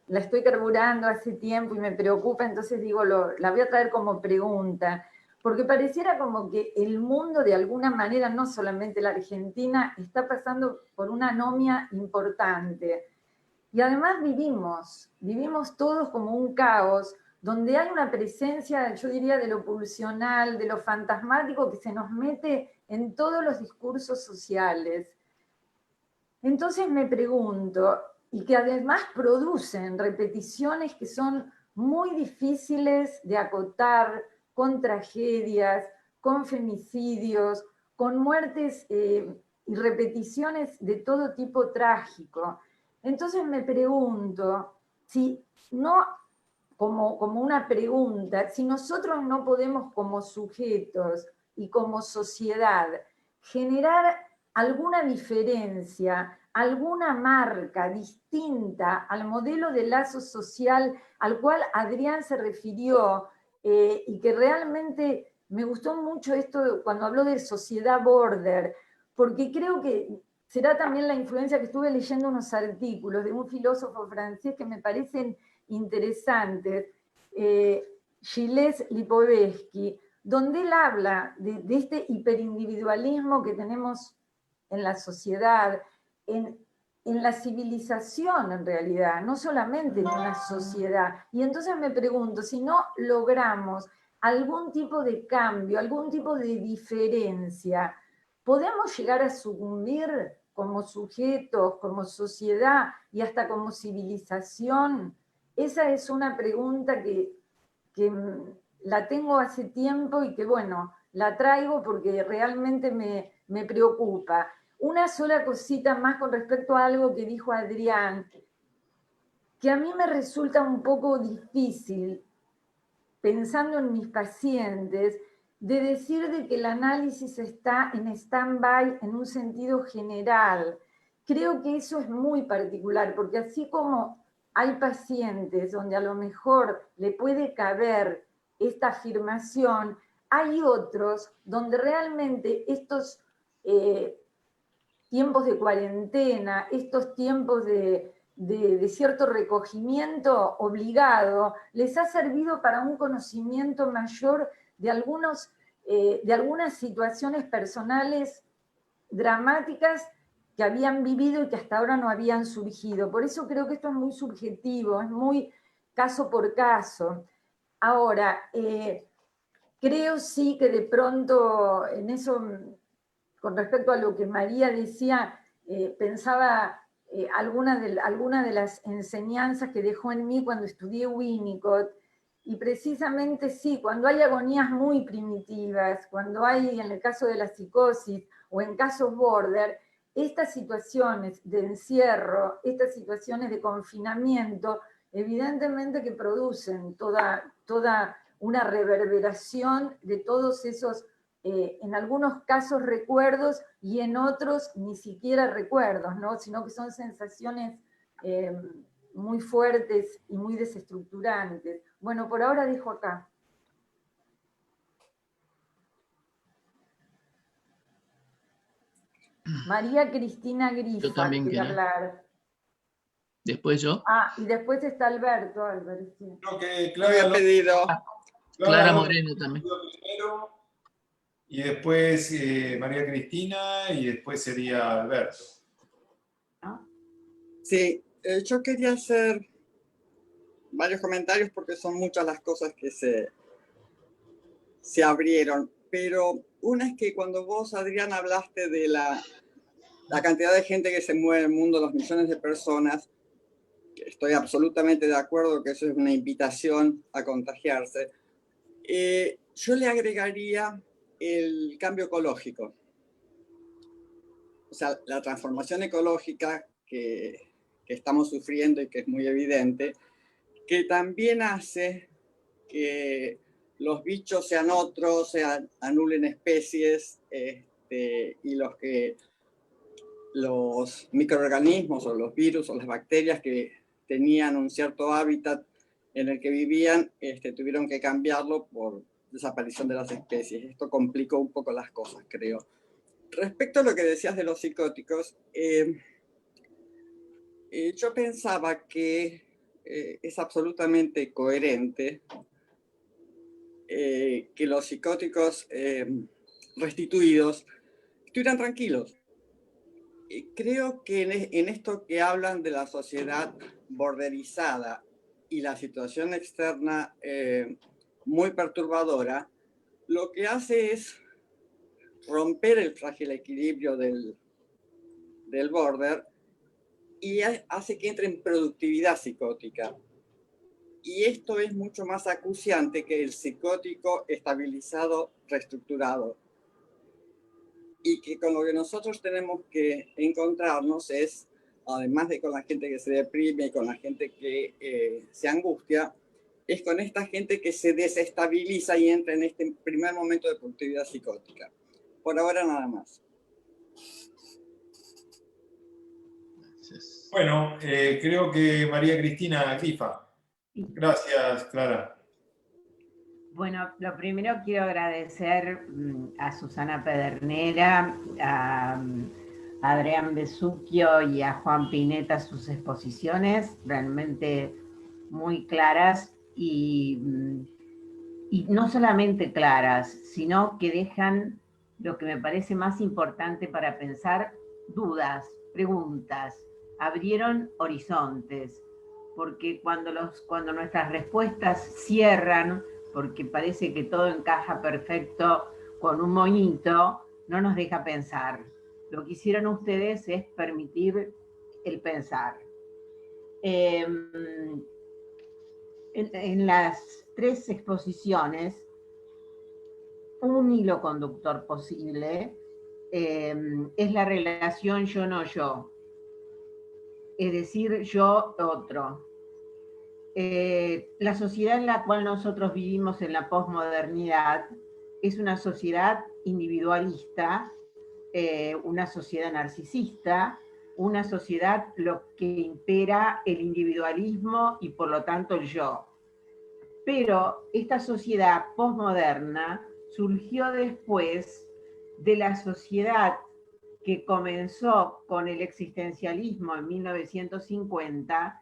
la estoy carburando hace tiempo y me preocupa, entonces digo, la voy a traer como pregunta, porque pareciera como que el mundo de alguna manera, no solamente la Argentina, está pasando por una anomia importante. Y además vivimos todos como un caos, donde hay una presencia, yo diría, de lo pulsional, de lo fantasmático que se nos mete en todos los discursos sociales. Entonces me pregunto, y que además producen repeticiones que son muy difíciles de acotar, con tragedias, con femicidios, con muertes y repeticiones de todo tipo trágico. Entonces me pregunto, si no, como una pregunta, si nosotros no podemos como sujetos y como sociedad generar alguna diferencia, alguna marca distinta al modelo de lazo social al cual Adrián se refirió, y que realmente me gustó mucho esto cuando habló de sociedad border, porque creo que será también la influencia que estuve leyendo unos artículos de un filósofo francés que me parecen interesantes, Gilles Lipovetsky, donde él habla de este hiperindividualismo que tenemos en la sociedad, en la civilización en realidad, no solamente en una sociedad. Y entonces me pregunto, si no logramos algún tipo de cambio, algún tipo de diferencia, ¿podemos llegar a sucumbir como sujetos, como sociedad y hasta como civilización? Esa es una pregunta que la tengo hace tiempo y que, bueno, la traigo porque realmente me preocupa. Una sola cosita más con respecto a algo que dijo Adrián, que a mí me resulta un poco difícil, pensando en mis pacientes, de decir de que el análisis está en stand-by en un sentido general. Creo que eso es muy particular, porque así como hay pacientes donde a lo mejor le puede caber esta afirmación, hay otros donde realmente estos tiempos de cuarentena, estos tiempos de cierto recogimiento obligado, les ha servido para un conocimiento mayor de algunas situaciones personales dramáticas que habían vivido y que hasta ahora no habían surgido. Por eso creo que esto es muy subjetivo, es muy caso por caso. Ahora, creo sí que de pronto en eso, con respecto a lo que María decía, pensaba alguna de las enseñanzas que dejó en mí cuando estudié Winnicott, y precisamente sí, cuando hay agonías muy primitivas, cuando hay, en el caso de la psicosis o en casos border, estas situaciones de encierro, estas situaciones de confinamiento, evidentemente que producen toda una reverberación de todos esos, en algunos casos recuerdos y en otros ni siquiera recuerdos, ¿no? Sino que son sensaciones muy fuertes y muy desestructurantes. Bueno, por ahora dejo acá. María Cristina Grifa. Yo también quiere quería hablar. Después yo. Ah, y después está Alberto. Sí. Creo que había pedido. Clara Moreno también. Primero, y después María Cristina, y después sería Alberto. Sí, yo quería hacer varios comentarios porque son muchas las cosas que se abrieron, pero una es que cuando vos, Adrián, hablaste de la cantidad de gente que se mueve en el mundo, los millones de personas, estoy absolutamente de acuerdo que eso es una invitación a contagiarse. Yo le agregaría el cambio ecológico. O sea, la transformación ecológica que estamos sufriendo y que es muy evidente, que también hace que los bichos sean otros, se anulen especies, y los microorganismos o los virus o las bacterias que tenían un cierto hábitat en el que vivían, tuvieron que cambiarlo por desaparición de las especies. Esto complicó un poco las cosas, creo. Respecto a lo que decías de los psicóticos, yo pensaba que es absolutamente coherente que los psicóticos restituidos estuvieran tranquilos. Creo que en esto que hablan de la sociedad borderizada y la situación externa muy perturbadora, lo que hace es romper el frágil equilibrio del border y hace que entre en productividad psicótica. Y esto es mucho más acuciante que el psicótico estabilizado, reestructurado. Y que con lo que nosotros tenemos que encontrarnos es, además de con la gente que se deprime y con la gente que se angustia, es con esta gente que se desestabiliza y entra en este primer momento de productividad psicótica. Por ahora nada más. Bueno, creo que María Cristina Grifa. Gracias, Clara. Bueno, lo primero quiero agradecer a Susana Pedernera, a Adrián Besuquio y a Juan Pineta sus exposiciones, realmente muy claras y no solamente claras, sino que dejan lo que me parece más importante para pensar, dudas, preguntas, abrieron horizontes, porque cuando nuestras respuestas cierran, porque parece que todo encaja perfecto con un moñito, no nos deja pensar. Lo que hicieron ustedes es permitir el pensar. En las tres exposiciones, un hilo conductor posible es la relación yo-no yo, es decir, yo-otro. La sociedad en la cual nosotros vivimos en la posmodernidad es una sociedad individualista, una sociedad narcisista, una sociedad lo que impera el individualismo y por lo tanto el yo. Pero esta sociedad posmoderna surgió después de la sociedad que comenzó con el existencialismo en 1950,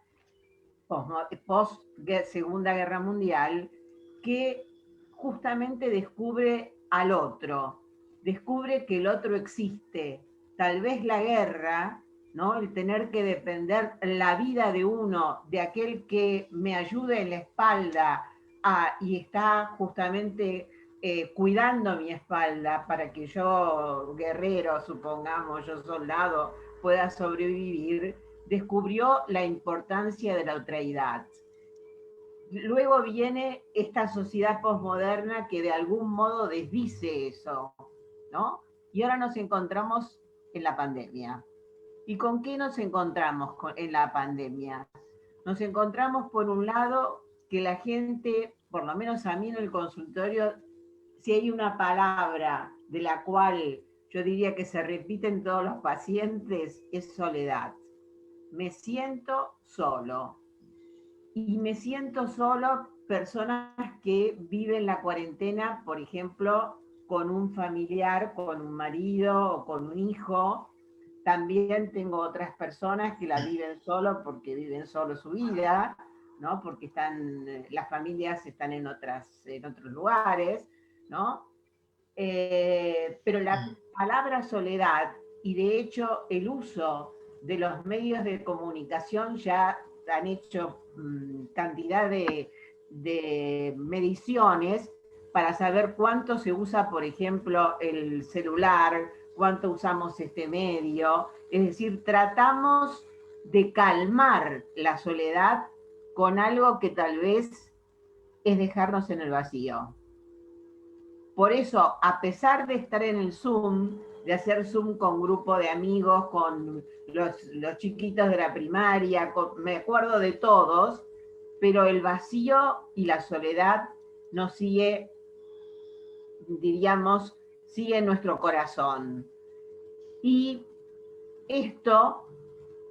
post Segunda Guerra Mundial, que justamente descubre al otro, descubre que el otro existe. Tal vez la guerra, ¿no? El tener que depender la vida de uno, de aquel que me ayude en la espalda y está justamente cuidando mi espalda para que yo, guerrero, supongamos, yo soldado, pueda sobrevivir, descubrió la importancia de la otreidad. Luego viene esta sociedad posmoderna que de algún modo desdice eso, ¿no? Y ahora nos encontramos en la pandemia. ¿Y con qué nos encontramos en la pandemia? Nos encontramos, por un lado, que la gente, por lo menos a mí en el consultorio, si hay una palabra de la cual yo diría que se repite en todos los pacientes, es soledad. Me siento solo. Y me siento solo personas que viven la cuarentena, por ejemplo, con un familiar, con un marido o con un hijo. También tengo otras personas que la viven solo porque viven solo su vida, ¿no? Porque las familias están en otros lugares, ¿no? Pero la palabra soledad, y de hecho el uso de los medios de comunicación ya han hecho cantidad de mediciones para saber cuánto se usa, por ejemplo, el celular, cuánto usamos este medio. Es decir, tratamos de calmar la soledad con algo que tal vez es dejarnos en el vacío. Por eso, a pesar de estar en el Zoom, de hacer Zoom con grupo de amigos, con los chiquitos de la primaria, me acuerdo de todos, pero el vacío y la soledad nos sigue, diríamos, sigue en nuestro corazón. Y esto,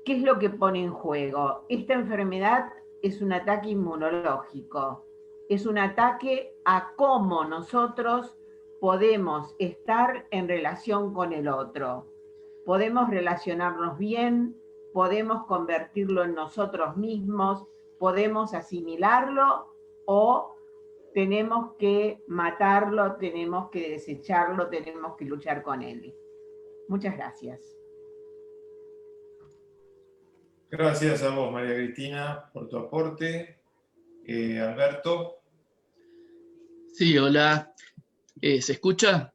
¿qué es lo que pone en juego? Esta enfermedad es un ataque inmunológico, es un ataque a cómo nosotros podemos estar en relación con el otro. Podemos relacionarnos bien, podemos convertirlo en nosotros mismos, podemos asimilarlo o tenemos que matarlo, tenemos que desecharlo, tenemos que luchar con él. Muchas gracias. Gracias a vos, María Cristina, por tu aporte. Alberto. Sí, hola. ¿Se escucha?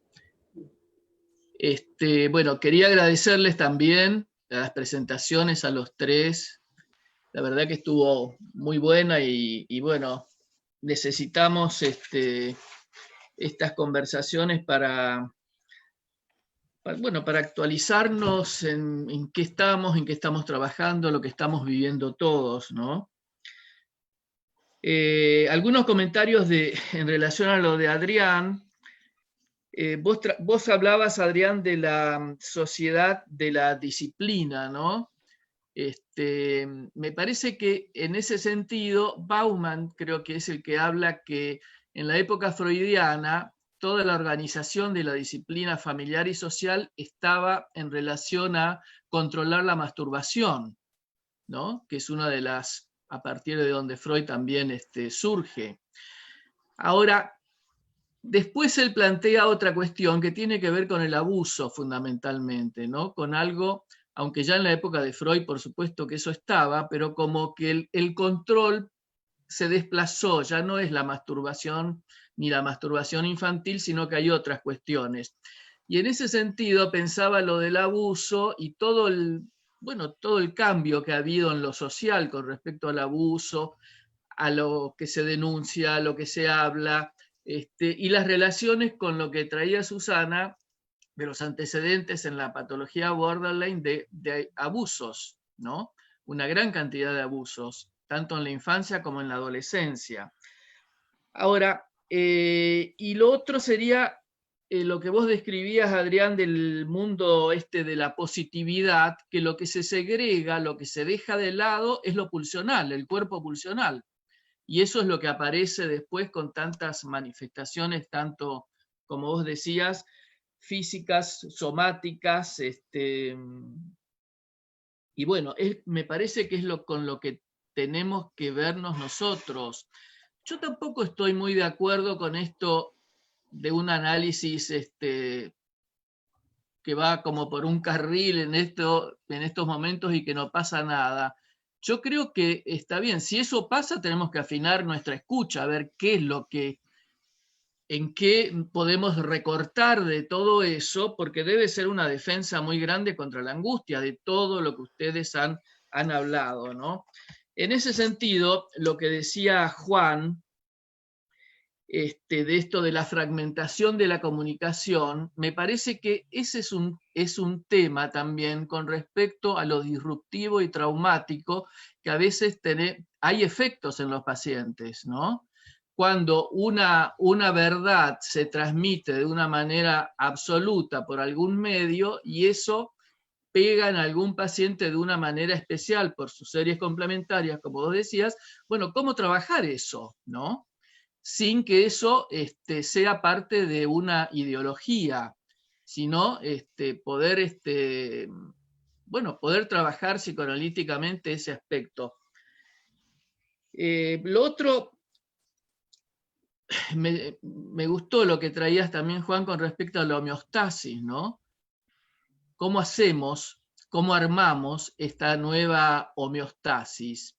Bueno, quería agradecerles también las presentaciones a los tres. La verdad que estuvo muy buena y bueno, necesitamos estas conversaciones para actualizarnos en qué estamos trabajando, lo que estamos viviendo todos, ¿no? Algunos comentarios en relación a lo de Adrián. Vos hablabas, Adrián, de la sociedad de la disciplina, ¿no? Me parece que en ese sentido, Bauman creo que es el que habla que en la época freudiana toda la organización de la disciplina familiar y social estaba en relación a controlar la masturbación, ¿no? Que es una de las, a partir de donde Freud también surge. Ahora, después él plantea otra cuestión que tiene que ver con el abuso fundamentalmente, ¿no? Con algo, aunque ya en la época de Freud por supuesto que eso estaba, pero como que el control se desplazó, ya no es la masturbación ni la masturbación infantil, sino que hay otras cuestiones. Y en ese sentido pensaba lo del abuso y todo el cambio que ha habido en lo social con respecto al abuso, a lo que se denuncia, a lo que se habla, y las relaciones con lo que traía Susana de los antecedentes en la patología borderline de abusos, ¿no? Una gran cantidad de abusos, tanto en la infancia como en la adolescencia. Ahora, y lo otro sería lo que vos describías, Adrián, del mundo de la positividad, que lo que se segrega, lo que se deja de lado es lo pulsional, el cuerpo pulsional. Y eso es lo que aparece después con tantas manifestaciones, tanto, como vos decías, físicas, somáticas, y bueno, me parece que es con lo que tenemos que vernos nosotros. Yo tampoco estoy muy de acuerdo con esto de un análisis que va como por un carril en estos momentos y que no pasa nada. Yo creo que está bien, si eso pasa tenemos que afinar nuestra escucha, a ver qué es lo que, en qué podemos recortar de todo eso, porque debe ser una defensa muy grande contra la angustia de todo lo que ustedes han hablado, ¿no? En ese sentido, lo que decía Juan, de esto de la fragmentación de la comunicación, me parece que ese es un tema también con respecto a lo disruptivo y traumático que a veces hay efectos en los pacientes, ¿no? Cuando una verdad se transmite de una manera absoluta por algún medio y eso pega en algún paciente de una manera especial por sus series complementarias, como vos decías, bueno, ¿cómo trabajar eso, no? Sin que eso sea parte de una ideología, sino poder trabajar psicoanalíticamente ese aspecto. Lo otro, me gustó lo que traías también, Juan, con respecto a la homeostasis, ¿no? ¿Cómo hacemos, cómo armamos esta nueva homeostasis?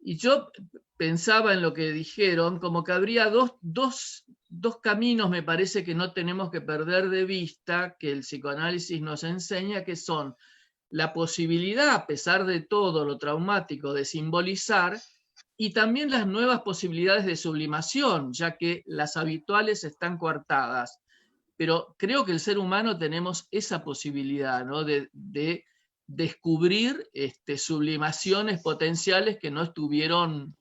Y yo pensaba en lo que dijeron, como que habría dos caminos, me parece que no tenemos que perder de vista, que el psicoanálisis nos enseña, que son la posibilidad, a pesar de todo lo traumático, de simbolizar, y también las nuevas posibilidades de sublimación, ya que las habituales están coartadas. Pero creo que el ser humano tenemos esa posibilidad, ¿no? de descubrir sublimaciones potenciales que no estuvieron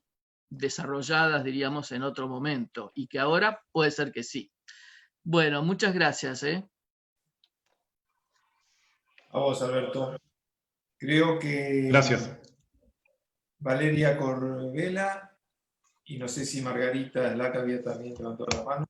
desarrolladas, diríamos, en otro momento, y que ahora puede ser que sí. Bueno, muchas gracias. A vos, Alberto. Creo que Gracias. Valeria Corvela, y no sé si Margarita Slack había también levantado la mano.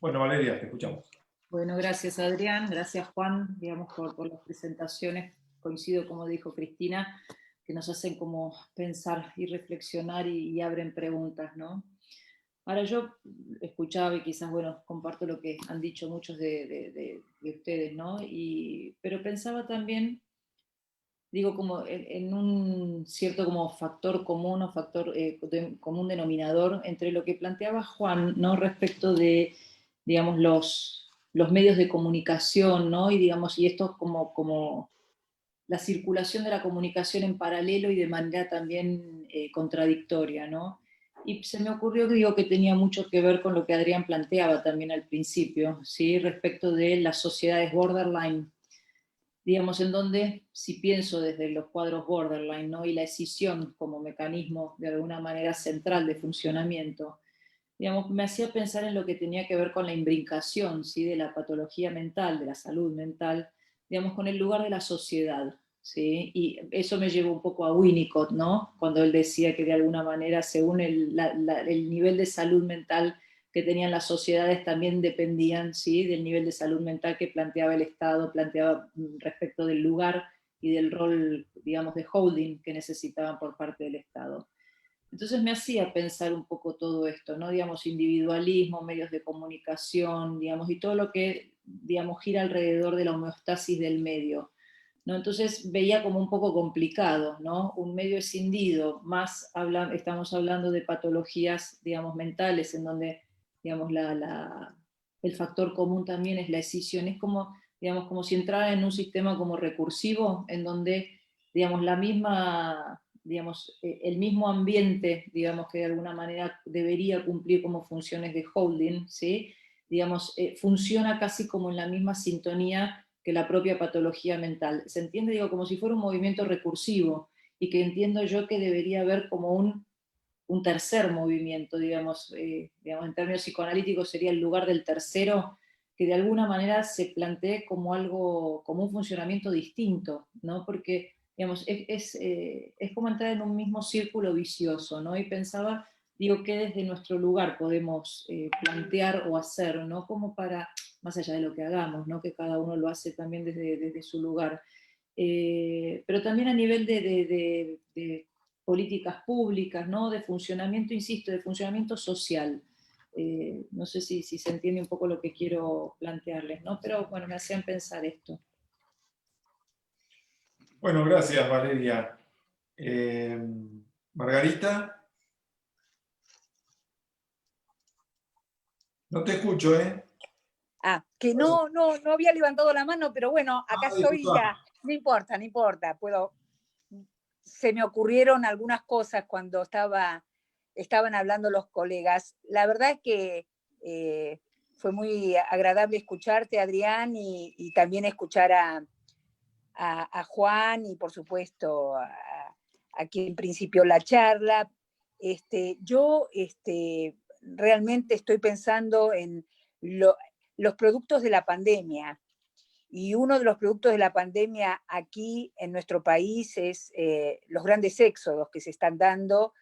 Bueno, Valeria, te escuchamos. Bueno, gracias Adrián, gracias Juan, digamos, por las presentaciones. Coincido, como dijo Cristina, que nos hacen como pensar y reflexionar y abren preguntas, ¿no? Ahora yo escuchaba y quizás, bueno, comparto lo que han dicho muchos de ustedes, ¿no? Pero pensaba también, digo, como en un cierto como factor común o factor común denominador entre lo que planteaba Juan, ¿no? Respecto de, digamos, los medios de comunicación, ¿no? Y digamos, y esto como la circulación de la comunicación en paralelo y de manera también contradictoria, ¿no? Y se me ocurrió, digo, que tenía mucho que ver con lo que Adrián planteaba también al principio, ¿sí? Respecto de las sociedades borderline, digamos, en donde, si pienso desde los cuadros borderline, ¿no? Y la escisión como mecanismo de alguna manera central de funcionamiento, digamos, me hacía pensar en lo que tenía que ver con la imbricación, ¿sí? De la patología mental, de la salud mental, digamos, con el lugar de la sociedad, ¿sí? Y eso me llevó un poco a Winnicott, ¿no? Cuando él decía que de alguna manera, según el nivel de salud mental que tenían las sociedades, también dependían, ¿sí? Del nivel de salud mental que planteaba el Estado, planteaba respecto del lugar y del rol, digamos, de holding que necesitaban por parte del Estado. Entonces me hacía pensar un poco todo esto, ¿no? Digamos, individualismo, medios de comunicación, digamos, y todo lo que, digamos, gira alrededor de la homeostasis del medio, ¿no? Entonces veía como un poco complicado, ¿no? Un medio escindido, más estamos hablando de patologías, digamos, mentales, en donde, digamos, el factor común también es la escisión. Es como, digamos, como si entrara en un sistema como recursivo, en donde, digamos, la misma, digamos, el mismo ambiente, digamos, que de alguna manera debería cumplir como funciones de holding, ¿sí? Digamos, funciona casi como en la misma sintonía que la propia patología mental. Se entiende, digo, como si fuera un movimiento recursivo, y que entiendo yo que debería haber como un tercer movimiento, digamos, en términos psicoanalíticos sería el lugar del tercero, que de alguna manera se plantee como algo, como un funcionamiento distinto, ¿no? Porque, digamos, es como entrar en un mismo círculo vicioso, ¿no? Y pensaba, digo, que desde nuestro lugar podemos plantear o hacer, ¿no? Como para, más allá de lo que hagamos, ¿no? Que cada uno lo hace también desde su lugar. Pero también a nivel de políticas públicas, ¿no? De funcionamiento, insisto, de funcionamiento social. No sé si se entiende un poco lo que quiero plantearles, ¿no? Pero bueno, me hacían pensar esto. Bueno, gracias, Valeria. Margarita. No te escucho, ¿eh? Que no había levantado la mano, pero bueno, acá estoy ya. No importa, no importa. Se me ocurrieron algunas cosas cuando estaban hablando los colegas. La verdad es que fue muy agradable escucharte, Adrián, y también escuchar a Juan y por supuesto a quien principió la charla. Yo realmente estoy pensando en los productos de la pandemia, y uno de los productos de la pandemia aquí en nuestro país es los grandes éxodos que se están dando.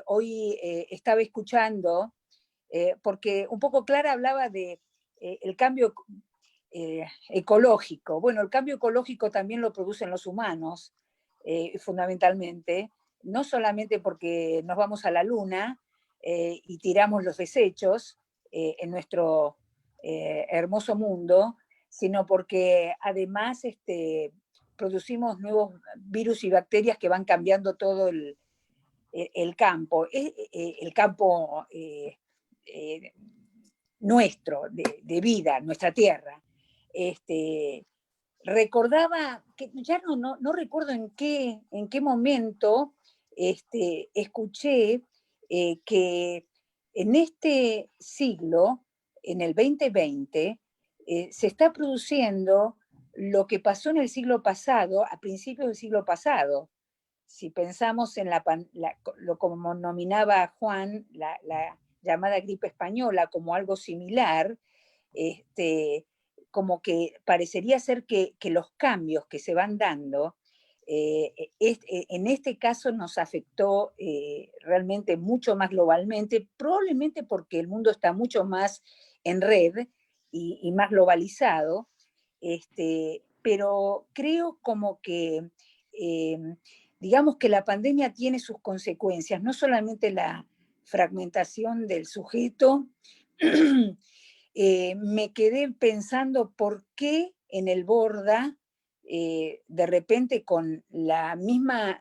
Hoy estaba escuchando, porque un poco Clara hablaba de el cambio ecológico. Bueno, el cambio ecológico también lo producen los humanos, fundamentalmente, no solamente porque nos vamos a la luna y tiramos los desechos en nuestro hermoso mundo, sino porque además producimos nuevos virus y bacterias que van cambiando todo el campo, el campo nuestro, de vida, nuestra tierra. recordaba, que ya no recuerdo en qué momento escuché que en este siglo, en el 2020, se está produciendo lo que pasó en el siglo pasado, a principios del siglo pasado. Si pensamos en lo como nominaba Juan, la llamada gripe española, como algo similar, como que parecería ser que los cambios que se van dando, en este caso nos afectó realmente mucho más globalmente, probablemente porque el mundo está mucho más en red y más globalizado, pero creo como que, digamos que la pandemia tiene sus consecuencias, no solamente la fragmentación del sujeto. Me quedé pensando por qué en el Borda, de repente con la misma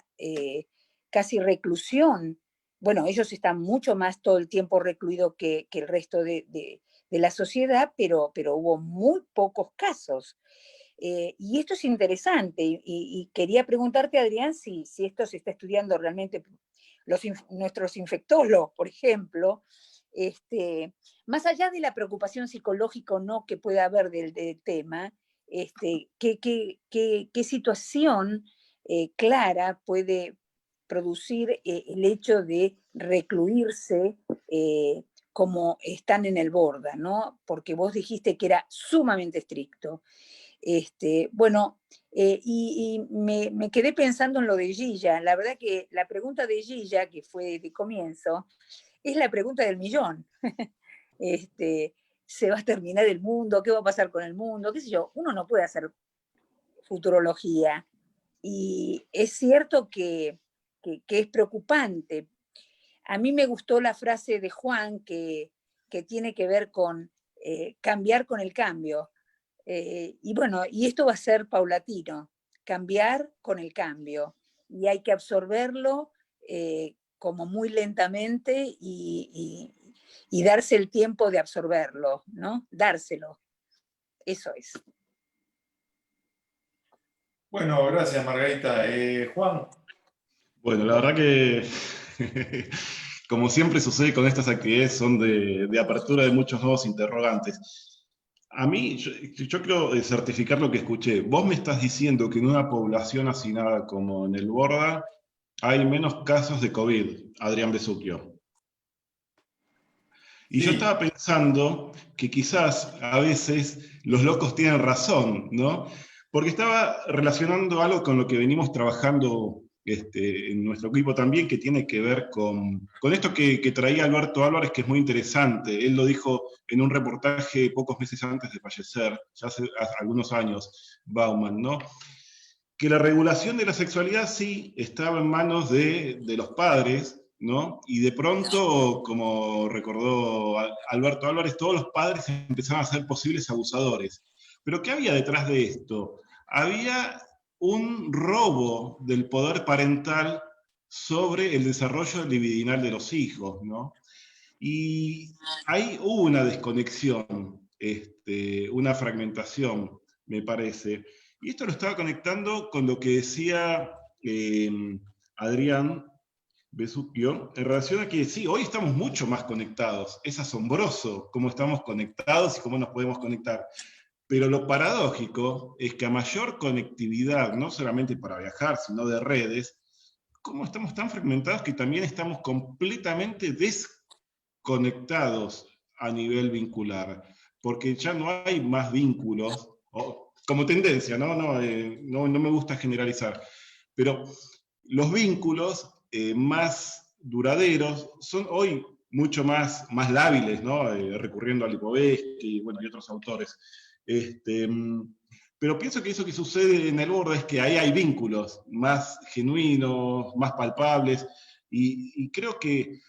casi reclusión, bueno, ellos están mucho más todo el tiempo recluidos que el resto de la sociedad, pero hubo muy pocos casos. Y esto es interesante, y quería preguntarte, Adrián, si esto se está estudiando realmente, nuestros infectólogos, por ejemplo, más allá de la preocupación psicológica o no que pueda haber del tema, ¿qué situación clara puede producir el hecho de recluirse como están en el Borda, ¿no? Porque vos dijiste que era sumamente estricto. Bueno, y me quedé pensando en lo de Gilla. La verdad que la pregunta de Gilla, que fue de comienzo, es la pregunta del millón. ¿Se va a terminar el mundo? ¿Qué va a pasar con el mundo? ¿Qué sé yo? Uno no puede hacer futurología. Y es cierto que es preocupante. A mí me gustó la frase de Juan que tiene que ver con cambiar con el cambio. Y bueno, y esto va a ser paulatino, cambiar con el cambio. Y hay que absorberlo como muy lentamente y darse el tiempo de absorberlo, ¿no? Dárselo. Eso es. Bueno, gracias Margarita. Juan. Bueno, la verdad que, como siempre sucede con estas actividades, son de apertura de muchos nuevos interrogantes. A mí, yo quiero certificar lo que escuché. Vos me estás diciendo que en una población hacinada como en el Borda hay menos casos de COVID, Adrián Besuquio. Y Sí. yo estaba pensando que quizás a veces los locos tienen razón, ¿no? Porque estaba relacionando algo con lo que venimos trabajando en nuestro equipo también, que tiene que ver con esto que traía Alberto Álvarez, que es muy interesante. Él lo dijo en un reportaje pocos meses antes de fallecer, ya hace algunos años, Bauman, ¿no? Que la regulación de la sexualidad sí estaba en manos de los padres, ¿no? Y de pronto, como recordó Alberto Álvarez, todos los padres empezaron a ser posibles abusadores. Pero ¿qué había detrás de esto? Había un robo del poder parental sobre el desarrollo libidinal de los hijos, ¿no? Y ahí hubo una desconexión, una fragmentación, me parece. Y esto lo estaba conectando con lo que decía Adrián Besuquio, en relación a que sí, hoy estamos mucho más conectados. Es asombroso cómo estamos conectados y cómo nos podemos conectar. Pero lo paradójico es que a mayor conectividad, no solamente para viajar, sino de redes, cómo estamos tan fragmentados que también estamos completamente desconectados a nivel vincular. Porque ya no hay más vínculos, como tendencia, ¿no? No me gusta generalizar. Pero los vínculos más duraderos son hoy mucho más lábiles, ¿no? Recurriendo a Lipovetsky, bueno, y otros autores. Pero pienso que eso que sucede en el Borda es que ahí hay vínculos más genuinos, más palpables, y creo que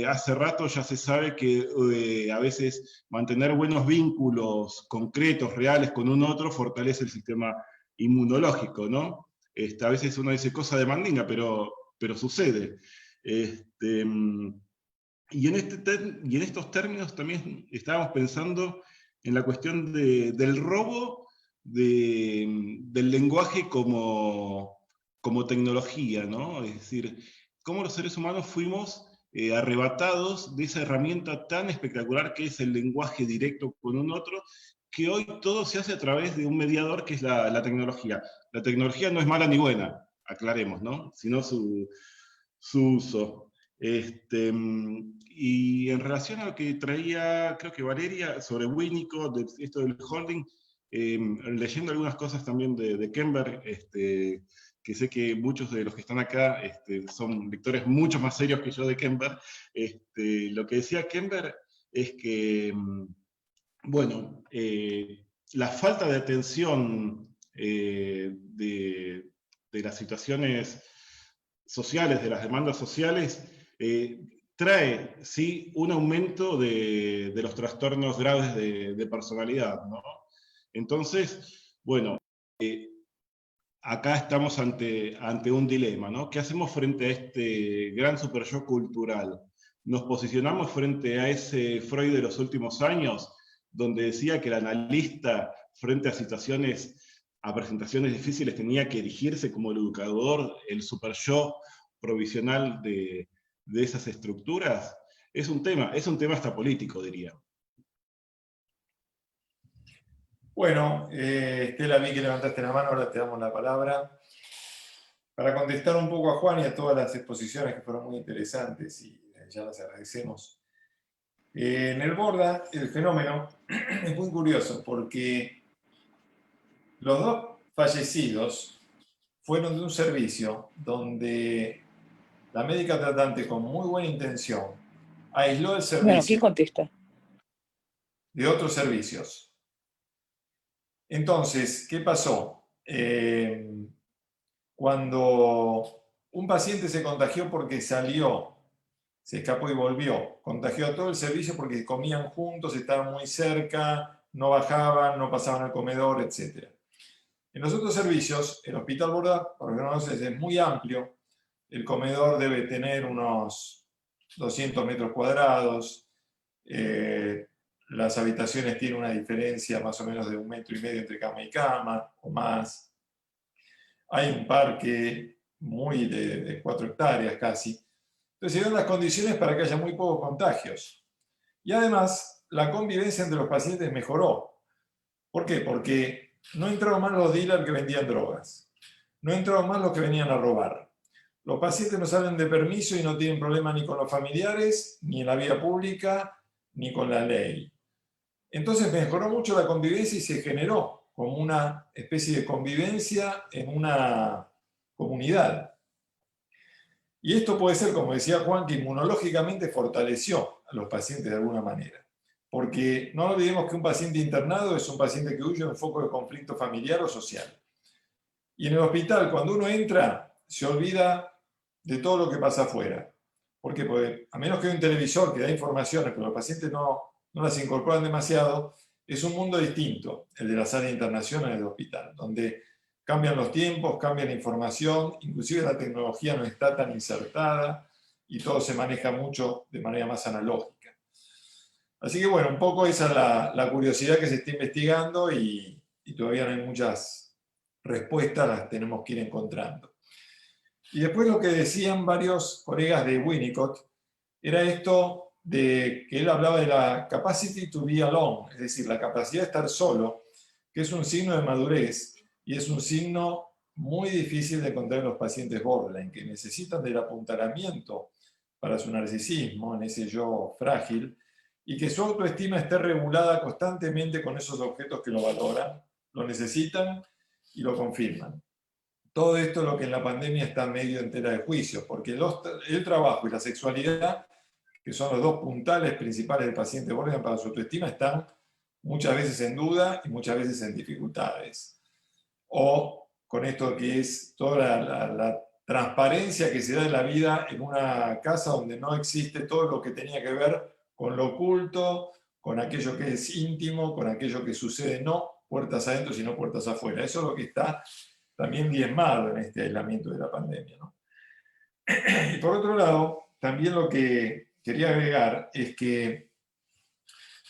hace rato ya se sabe que a veces mantener buenos vínculos concretos, reales con un otro, fortalece el sistema inmunológico, ¿no? A veces uno dice cosa de mandinga, pero sucede. Y en estos términos también estábamos pensando en la cuestión del robo del lenguaje como tecnología, ¿no? Es decir, cómo los seres humanos fuimos arrebatados de esa herramienta tan espectacular que es el lenguaje directo con un otro, que hoy todo se hace a través de un mediador que es la tecnología. La tecnología no es mala ni buena, aclaremos, ¿no? Sino su uso. Y en relación a lo que traía, creo que Valeria, sobre Winnicott, esto del holding, leyendo algunas cosas también de Kemper, que sé que muchos de los que están acá son lectores mucho más serios que yo de Kemper, lo que decía Kemper es que, bueno, la falta de atención de las situaciones sociales, de las demandas sociales, trae, sí, un aumento de los trastornos graves de personalidad, ¿no? Entonces, bueno, acá estamos ante un dilema, ¿no? ¿Qué hacemos frente a este gran superyo cultural? ¿Nos posicionamos frente a ese Freud de los últimos años, donde decía que el analista, frente a situaciones, a presentaciones difíciles, tenía que erigirse como el educador, el superyo provisional de esas estructuras? Es un tema hasta político, diría. Bueno, Estela, vi que levantaste la mano, ahora te damos la palabra. Para contestar un poco a Juan y a todas las exposiciones que fueron muy interesantes, y ya las agradecemos. En el Borda, el fenómeno es muy curioso, porque los dos fallecidos fueron de un servicio donde la médica tratante, con muy buena intención, aisló el servicio. Bueno, ¿quién contesta? De otros servicios. Entonces, ¿qué pasó? Cuando un paciente se contagió porque salió, se escapó y volvió, contagió a todo el servicio porque comían juntos, estaban muy cerca, no bajaban, no pasaban al comedor, etc. En los otros servicios, el Hospital Borda, por lo que no sé, es muy amplio, el comedor debe tener unos 200 metros cuadrados, las habitaciones tienen una diferencia más o menos de 1,5 metros entre cama y cama, o más. Hay un parque muy de 4 hectáreas casi. Entonces se dieron las condiciones para que haya muy pocos contagios. Y además, la convivencia entre los pacientes mejoró. ¿Por qué? Porque no entraron más los dealers que vendían drogas. No entraron más los que venían a robar. Los pacientes no salen de permiso y no tienen problema ni con los familiares, ni en la vía pública, ni con la ley. Entonces mejoró mucho la convivencia y se generó como una especie de convivencia en una comunidad. Y esto puede ser, como decía Juan, que inmunológicamente fortaleció a los pacientes de alguna manera. Porque no olvidemos que un paciente internado es un paciente que huye de un foco de conflicto familiar o social. Y en el hospital, cuando uno entra, se olvida de todo lo que pasa afuera. ¿Por qué? Porque a menos que haya un televisor que da informaciones, pero los pacientes no las incorporan demasiado, es un mundo distinto, el de la sala de internación en el hospital, donde cambian los tiempos, cambia la información, inclusive la tecnología no está tan insertada y todo se maneja mucho de manera más analógica. Así que bueno, un poco esa es la curiosidad que se está investigando y todavía no hay muchas respuestas, las tenemos que ir encontrando. Y después lo que decían varios colegas de Winnicott era esto de que él hablaba de la capacity to be alone, es decir, la capacidad de estar solo, que es un signo de madurez y es un signo muy difícil de encontrar en los pacientes borderline, que necesitan del apuntalamiento para su narcisismo, en ese yo frágil, y que su autoestima esté regulada constantemente con esos objetos que lo valoran, lo necesitan y lo confirman. Todo esto es lo que en la pandemia está medio en tela de juicio, porque el trabajo y la sexualidad, que son los dos puntales principales del paciente borderline para su autoestima, están muchas veces en duda y muchas veces en dificultades. O con esto que es toda la transparencia que se da en la vida en una casa donde no existe todo lo que tenía que ver con lo oculto, con aquello que es íntimo, con aquello que sucede no puertas adentro, sino puertas afuera. Eso es lo que está también diezmado en este aislamiento de la pandemia, ¿no? Y por otro lado, también lo que quería agregar es que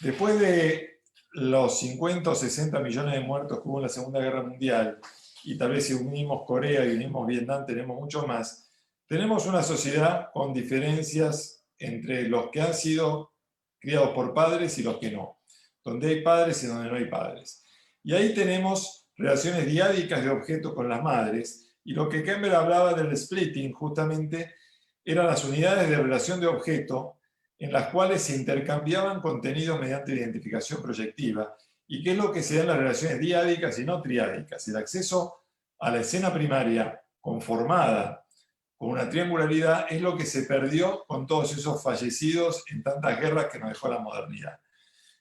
después de los 50 o 60 millones de muertos que hubo en la Segunda Guerra Mundial, y tal vez si unimos Corea y unimos Vietnam tenemos mucho más, tenemos una sociedad con diferencias entre los que han sido criados por padres y los que no, donde hay padres y donde no hay padres. Y ahí tenemos relaciones diádicas de objetos con las madres, y lo que Kemper hablaba del splitting justamente eran las unidades de relación de objeto en las cuales se intercambiaban contenidos mediante identificación proyectiva, y qué es lo que se da en las relaciones diádicas y no triádicas. El acceso a la escena primaria conformada con una triangularidad es lo que se perdió con todos esos fallecidos en tantas guerras que nos dejó la modernidad.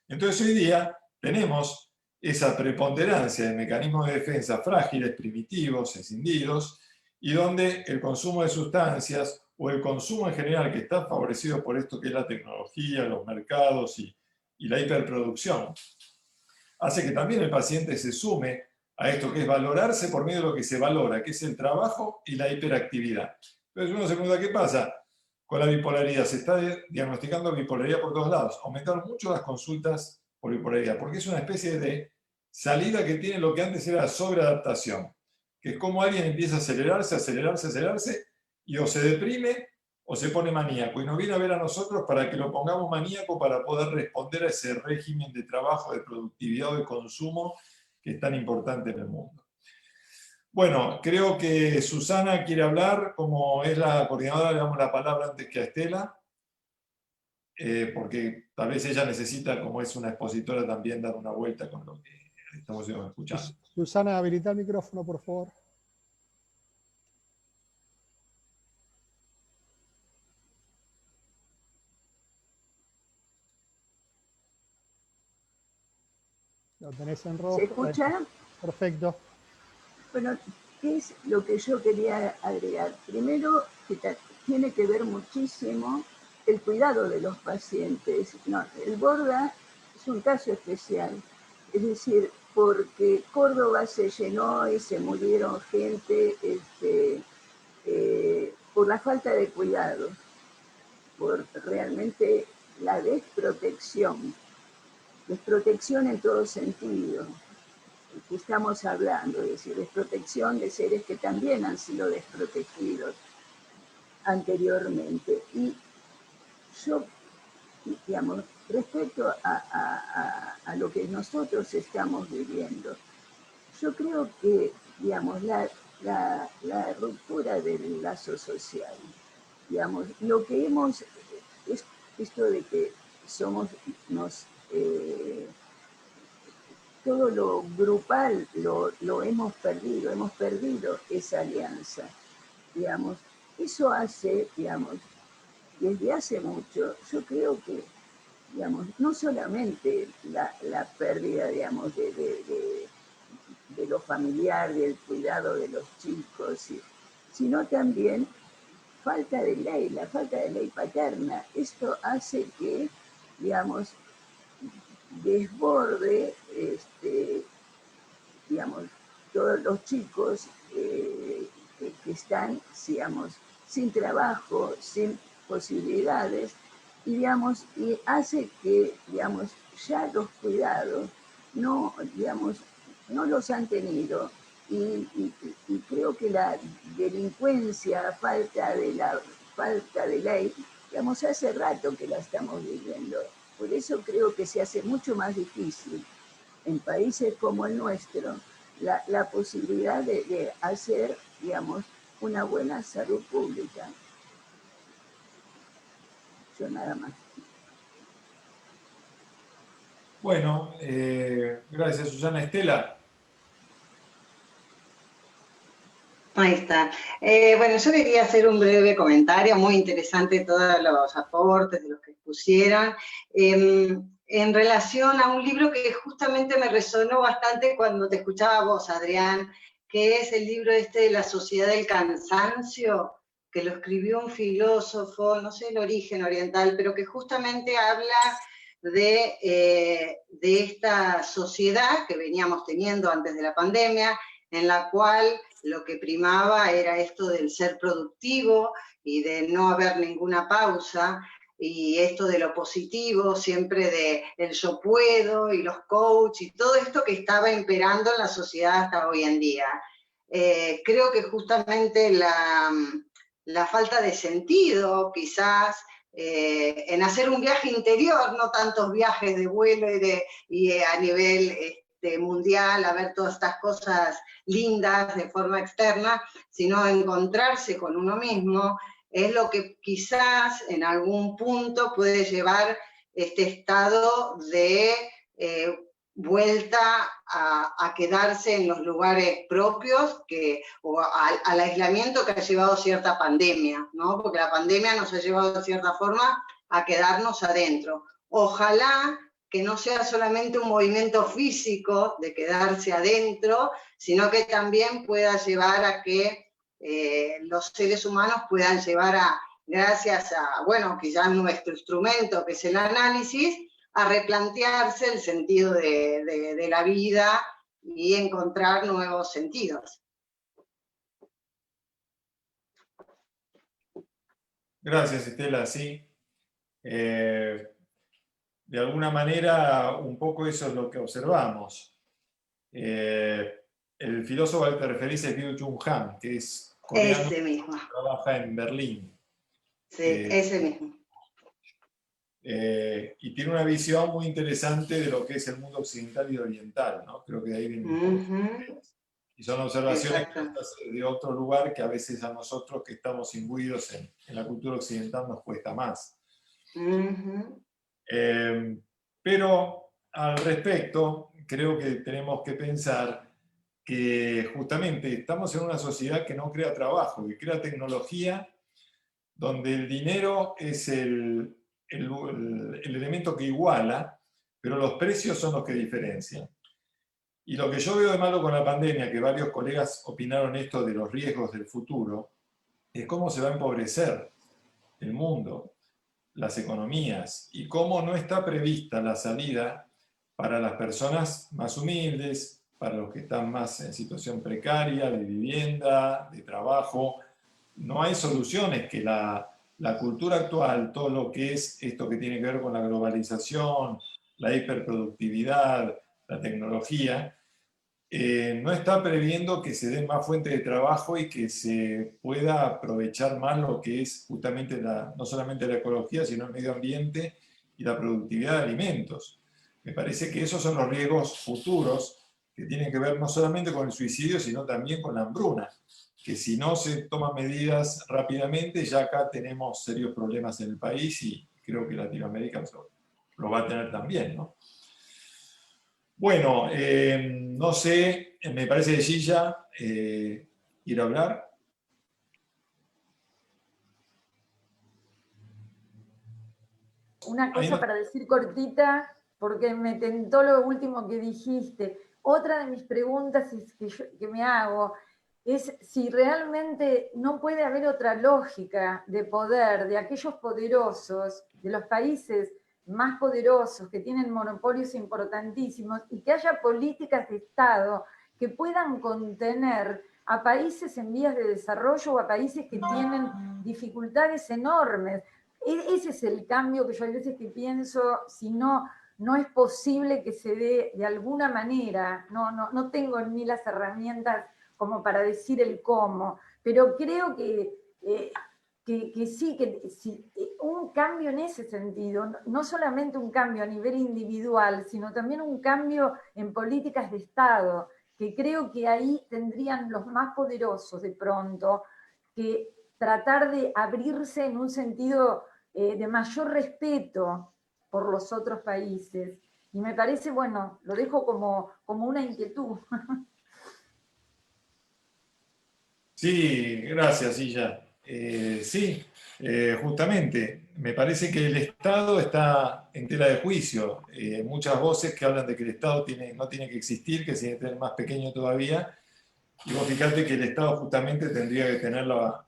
Entonces hoy día tenemos esa preponderancia de mecanismos de defensa frágiles, primitivos, escindidos, y donde el consumo de sustancias o el consumo en general, que está favorecido por esto que es la tecnología, los mercados y la hiperproducción, hace que también el paciente se sume a esto que es valorarse por medio de lo que se valora, que es el trabajo y la hiperactividad. Entonces uno se pregunta, ¿qué pasa con la bipolaridad? Se está diagnosticando bipolaridad por todos lados. Aumentaron mucho las consultas por bipolaridad, porque es una especie de salida que tiene lo que antes era sobreadaptación, que es como alguien empieza a acelerarse, y o se deprime o se pone maníaco, y nos viene a ver a nosotros para que lo pongamos maníaco para poder responder a ese régimen de trabajo, de productividad o de consumo que es tan importante en el mundo. Bueno, creo que Susana quiere hablar, como es la coordinadora, le damos la palabra antes que a Estela, porque tal vez ella necesita, como es una expositora, también dar una vuelta con lo que estamos escuchando. Susana, habilita el micrófono, por favor. Lo tenés en rojo. ¿Se escucha? Perfecto. Bueno, ¿qué es lo que yo quería agregar? Primero, que tiene que ver muchísimo el cuidado de los pacientes. No, el Borda es un caso especial. Es decir, porque Córdoba se llenó y se murieron gente por la falta de cuidado, por realmente la desprotección en todo sentido, que estamos hablando, es decir, desprotección de seres que también han sido desprotegidos anteriormente. Y yo, digamos, respecto a lo que nosotros estamos viviendo, yo creo que, digamos, la ruptura del lazo social, digamos, lo que hemos, es esto de que todo lo grupal lo hemos perdido esa alianza, digamos. Eso hace, digamos, desde hace mucho, yo creo que, digamos, no solamente la pérdida, digamos, de lo familiar, del cuidado de los chicos, sino también la falta de ley paterna. Esto hace que, digamos, desborde, digamos, todos los chicos que están, digamos, sin trabajo, sin posibilidades, y, digamos, y hace que, digamos, ya los cuidados no los han tenido, y creo que la delincuencia, falta de ley, digamos, hace rato que la estamos viviendo. Por eso creo que se hace mucho más difícil en países como el nuestro la posibilidad de hacer, digamos, una buena salud pública. Yo nada más. Bueno, gracias Susana. Estela. Ahí está. Bueno, yo quería hacer un breve comentario, muy interesante todos los aportes de los que expusieron, en relación a un libro que justamente me resonó bastante cuando te escuchaba vos, Adrián, que es el libro de La Sociedad del Cansancio, que lo escribió un filósofo, no sé el origen oriental, pero que justamente habla de esta sociedad que veníamos teniendo antes de la pandemia, en la cual lo que primaba era esto del ser productivo y de no haber ninguna pausa, y esto de lo positivo, siempre de el yo puedo y los coach y todo esto que estaba imperando en la sociedad hasta hoy en día. Creo que justamente la falta de sentido, quizás, en hacer un viaje interior, no tantos viajes de vuelo y a nivel mundial, a ver todas estas cosas lindas de forma externa, sino encontrarse con uno mismo, es lo que quizás en algún punto puede llevar este estado de vuelta a quedarse en los lugares propios o al aislamiento que ha llevado cierta pandemia, ¿no? Porque la pandemia nos ha llevado de cierta forma a quedarnos adentro. Ojalá que no sea solamente un movimiento físico de quedarse adentro, sino que también pueda llevar a que los seres humanos puedan llevar gracias a, bueno, quizás nuestro instrumento, que es el análisis, a replantearse el sentido de la vida y encontrar nuevos sentidos. Gracias, Estela, sí. De alguna manera, un poco eso es lo que observamos. El filósofo al que te referís es Byung-Chul Han, que es coreano, ese mismo. Trabaja en Berlín. Sí, ese mismo. Y tiene una visión muy interesante de lo que es el mundo occidental y oriental, ¿no? Creo que de ahí viene. Y son observaciones que nos hace de otro lugar que a veces a nosotros que estamos imbuidos en la cultura occidental nos cuesta más. Pero al respecto, creo que tenemos que pensar que justamente estamos en una sociedad que no crea trabajo, que crea tecnología, donde el dinero es el elemento que iguala, pero los precios son los que diferencian. Y lo que yo veo de malo con la pandemia, que varios colegas opinaron esto de los riesgos del futuro, es cómo se va a empobrecer el mundo, las economías, y cómo no está prevista la salida para las personas más humildes, para los que están más en situación precaria, de vivienda, de trabajo. No hay soluciones que la cultura actual, todo lo que es esto que tiene que ver con la globalización, la hiperproductividad, la tecnología, no está previendo que se den más fuentes de trabajo y que se pueda aprovechar más lo que es justamente no solamente la ecología, sino el medio ambiente y la productividad de alimentos. Me parece que esos son los riesgos futuros que tienen que ver no solamente con el suicidio, sino también con la hambruna, que si no se toman medidas rápidamente, ya acá tenemos serios problemas en el país y creo que Latinoamérica lo va a tener también, ¿no? Bueno, no sé, me parece de Gilla ir a hablar. Una cosa para decir cortita, porque me tentó lo último que dijiste. Otra de mis preguntas que me hago es si realmente no puede haber otra lógica de poder de aquellos poderosos, de los países más poderosos, que tienen monopolios importantísimos, y que haya políticas de Estado que puedan contener a países en vías de desarrollo o a países que tienen dificultades enormes. Ese es el cambio que yo hay veces que pienso, si no es posible que se dé de alguna manera, no tengo ni las herramientas como para decir el cómo, pero creo que sí, un cambio en ese sentido, no solamente un cambio a nivel individual, sino también un cambio en políticas de Estado, que creo que ahí tendrían los más poderosos de pronto que tratar de abrirse en un sentido de mayor respeto por los otros países. Y me parece, bueno, lo dejo como una inquietud. Sí, gracias, Illa. Sí, justamente, me parece que el Estado está en tela de juicio. Muchas voces que hablan de que el Estado no tiene que existir, que tiene que ser más pequeño todavía. Y vos fijate que el Estado justamente tendría que tener la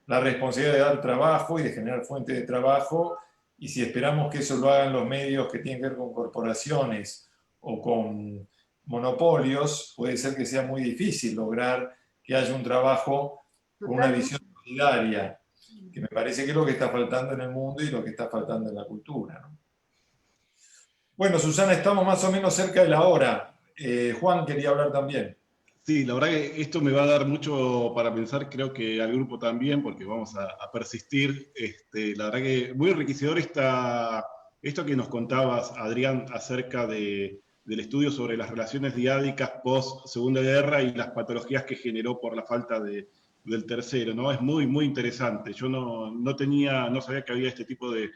responsabilidad de dar trabajo y de generar fuentes de trabajo, y si esperamos que eso lo hagan los medios que tienen que ver con corporaciones o con monopolios, puede ser que sea muy difícil lograr que haya un trabajo con una visión solidaria. que me parece que es lo que está faltando en el mundo y lo que está faltando en la cultura, ¿no? Bueno, Susana, estamos más o menos cerca de la hora. Juan quería hablar también. Sí, la verdad que esto me va a dar mucho para pensar, creo que al grupo también, porque vamos a persistir. La verdad que muy enriquecedor esto que nos contabas, Adrián, acerca del estudio sobre las relaciones diádicas post Segunda Guerra y las patologías que generó por la falta del tercero, ¿no? Es muy, muy interesante. Yo no sabía que había este tipo de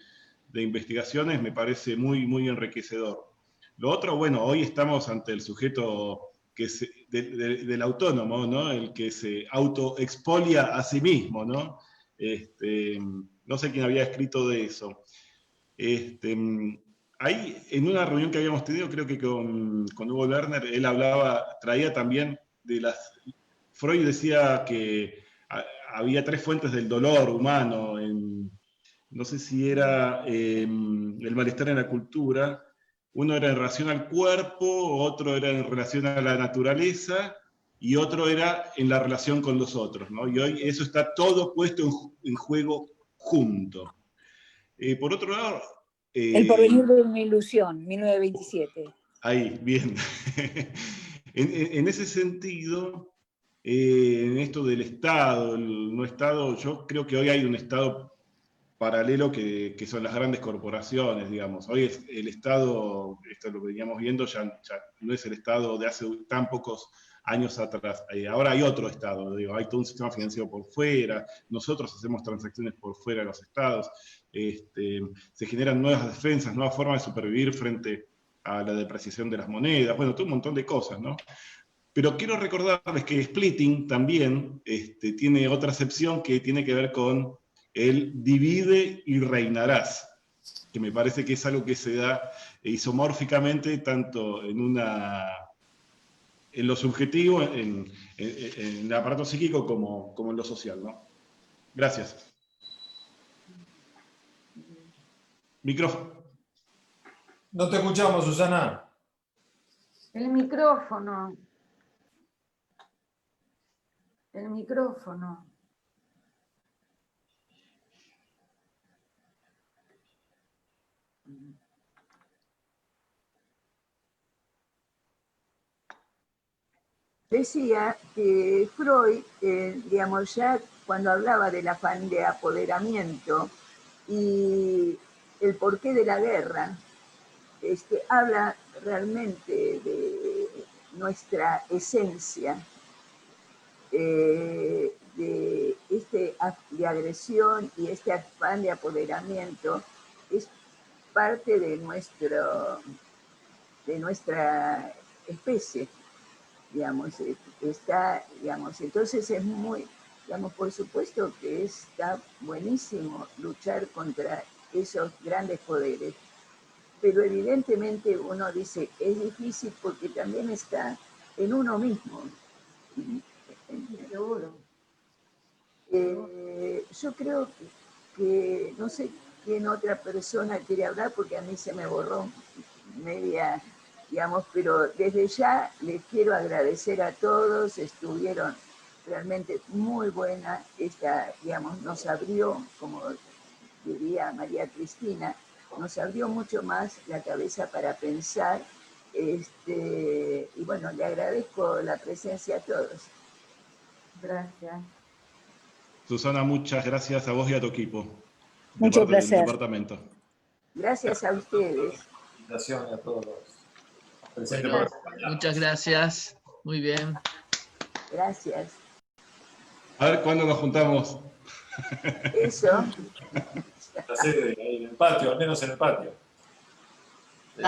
investigaciones, me parece muy, muy enriquecedor. Lo otro, bueno, hoy estamos ante el sujeto del autónomo, ¿no? El que se autoexpolia a sí mismo, ¿no? No sé quién había escrito de eso. Ahí, en una reunión que habíamos tenido, creo que con Hugo Lerner, él traía también Freud decía que había 3 fuentes del dolor humano, no sé si era el malestar en la cultura. Uno era en relación al cuerpo, otro era en relación a la naturaleza, y otro era en la relación con los otros, ¿no? Y hoy eso está todo puesto en juego junto. Por otro lado... El porvenir de una ilusión, 1927. Ahí, bien. En ese sentido, en esto del Estado, el no Estado, yo creo que hoy hay un Estado paralelo que son las grandes corporaciones, digamos. Hoy el Estado, esto es lo que veníamos viendo, ya no es el Estado de hace tan pocos años atrás. Ahora hay otro Estado, digo, hay todo un sistema financiero por fuera, nosotros hacemos transacciones por fuera de los Estados, se generan nuevas defensas, nuevas formas de supervivir frente a la depreciación de las monedas, bueno, todo un montón de cosas, ¿no? Pero quiero recordarles que Splitting también tiene otra acepción que tiene que ver con el divide y reinarás, que me parece que es algo que se da isomórficamente tanto en lo subjetivo, en el aparato psíquico, como en lo social, ¿no? Gracias. Micrófono. No te escuchamos, Susana. El micrófono. El micrófono. Decía que Freud, digamos, ya cuando hablaba del afán de apoderamiento y el porqué de la guerra, habla realmente de nuestra esencia, de agresión y este afán de apoderamiento es parte de nuestra especie, digamos, entonces es muy, digamos, por supuesto que está buenísimo luchar contra esos grandes poderes, pero evidentemente uno dice, es difícil porque también está en uno mismo. Seguro. Yo creo que no sé quién otra persona quiere hablar porque a mí se me borró media, digamos, pero desde ya les quiero agradecer a todos, estuvieron realmente muy buena, digamos, nos abrió, como diría María Cristina, nos abrió mucho más la cabeza para pensar, y bueno, le agradezco la presencia a todos. Gracias. Susana, muchas gracias a vos y a tu equipo. Mucho placer. Del departamento. Gracias a ustedes. Invitación a todos los presentes por acompañarnos. Muchas gracias. Muy bien. Gracias. A ver cuándo nos juntamos. Eso. La sede, ahí en el patio, al menos en el patio.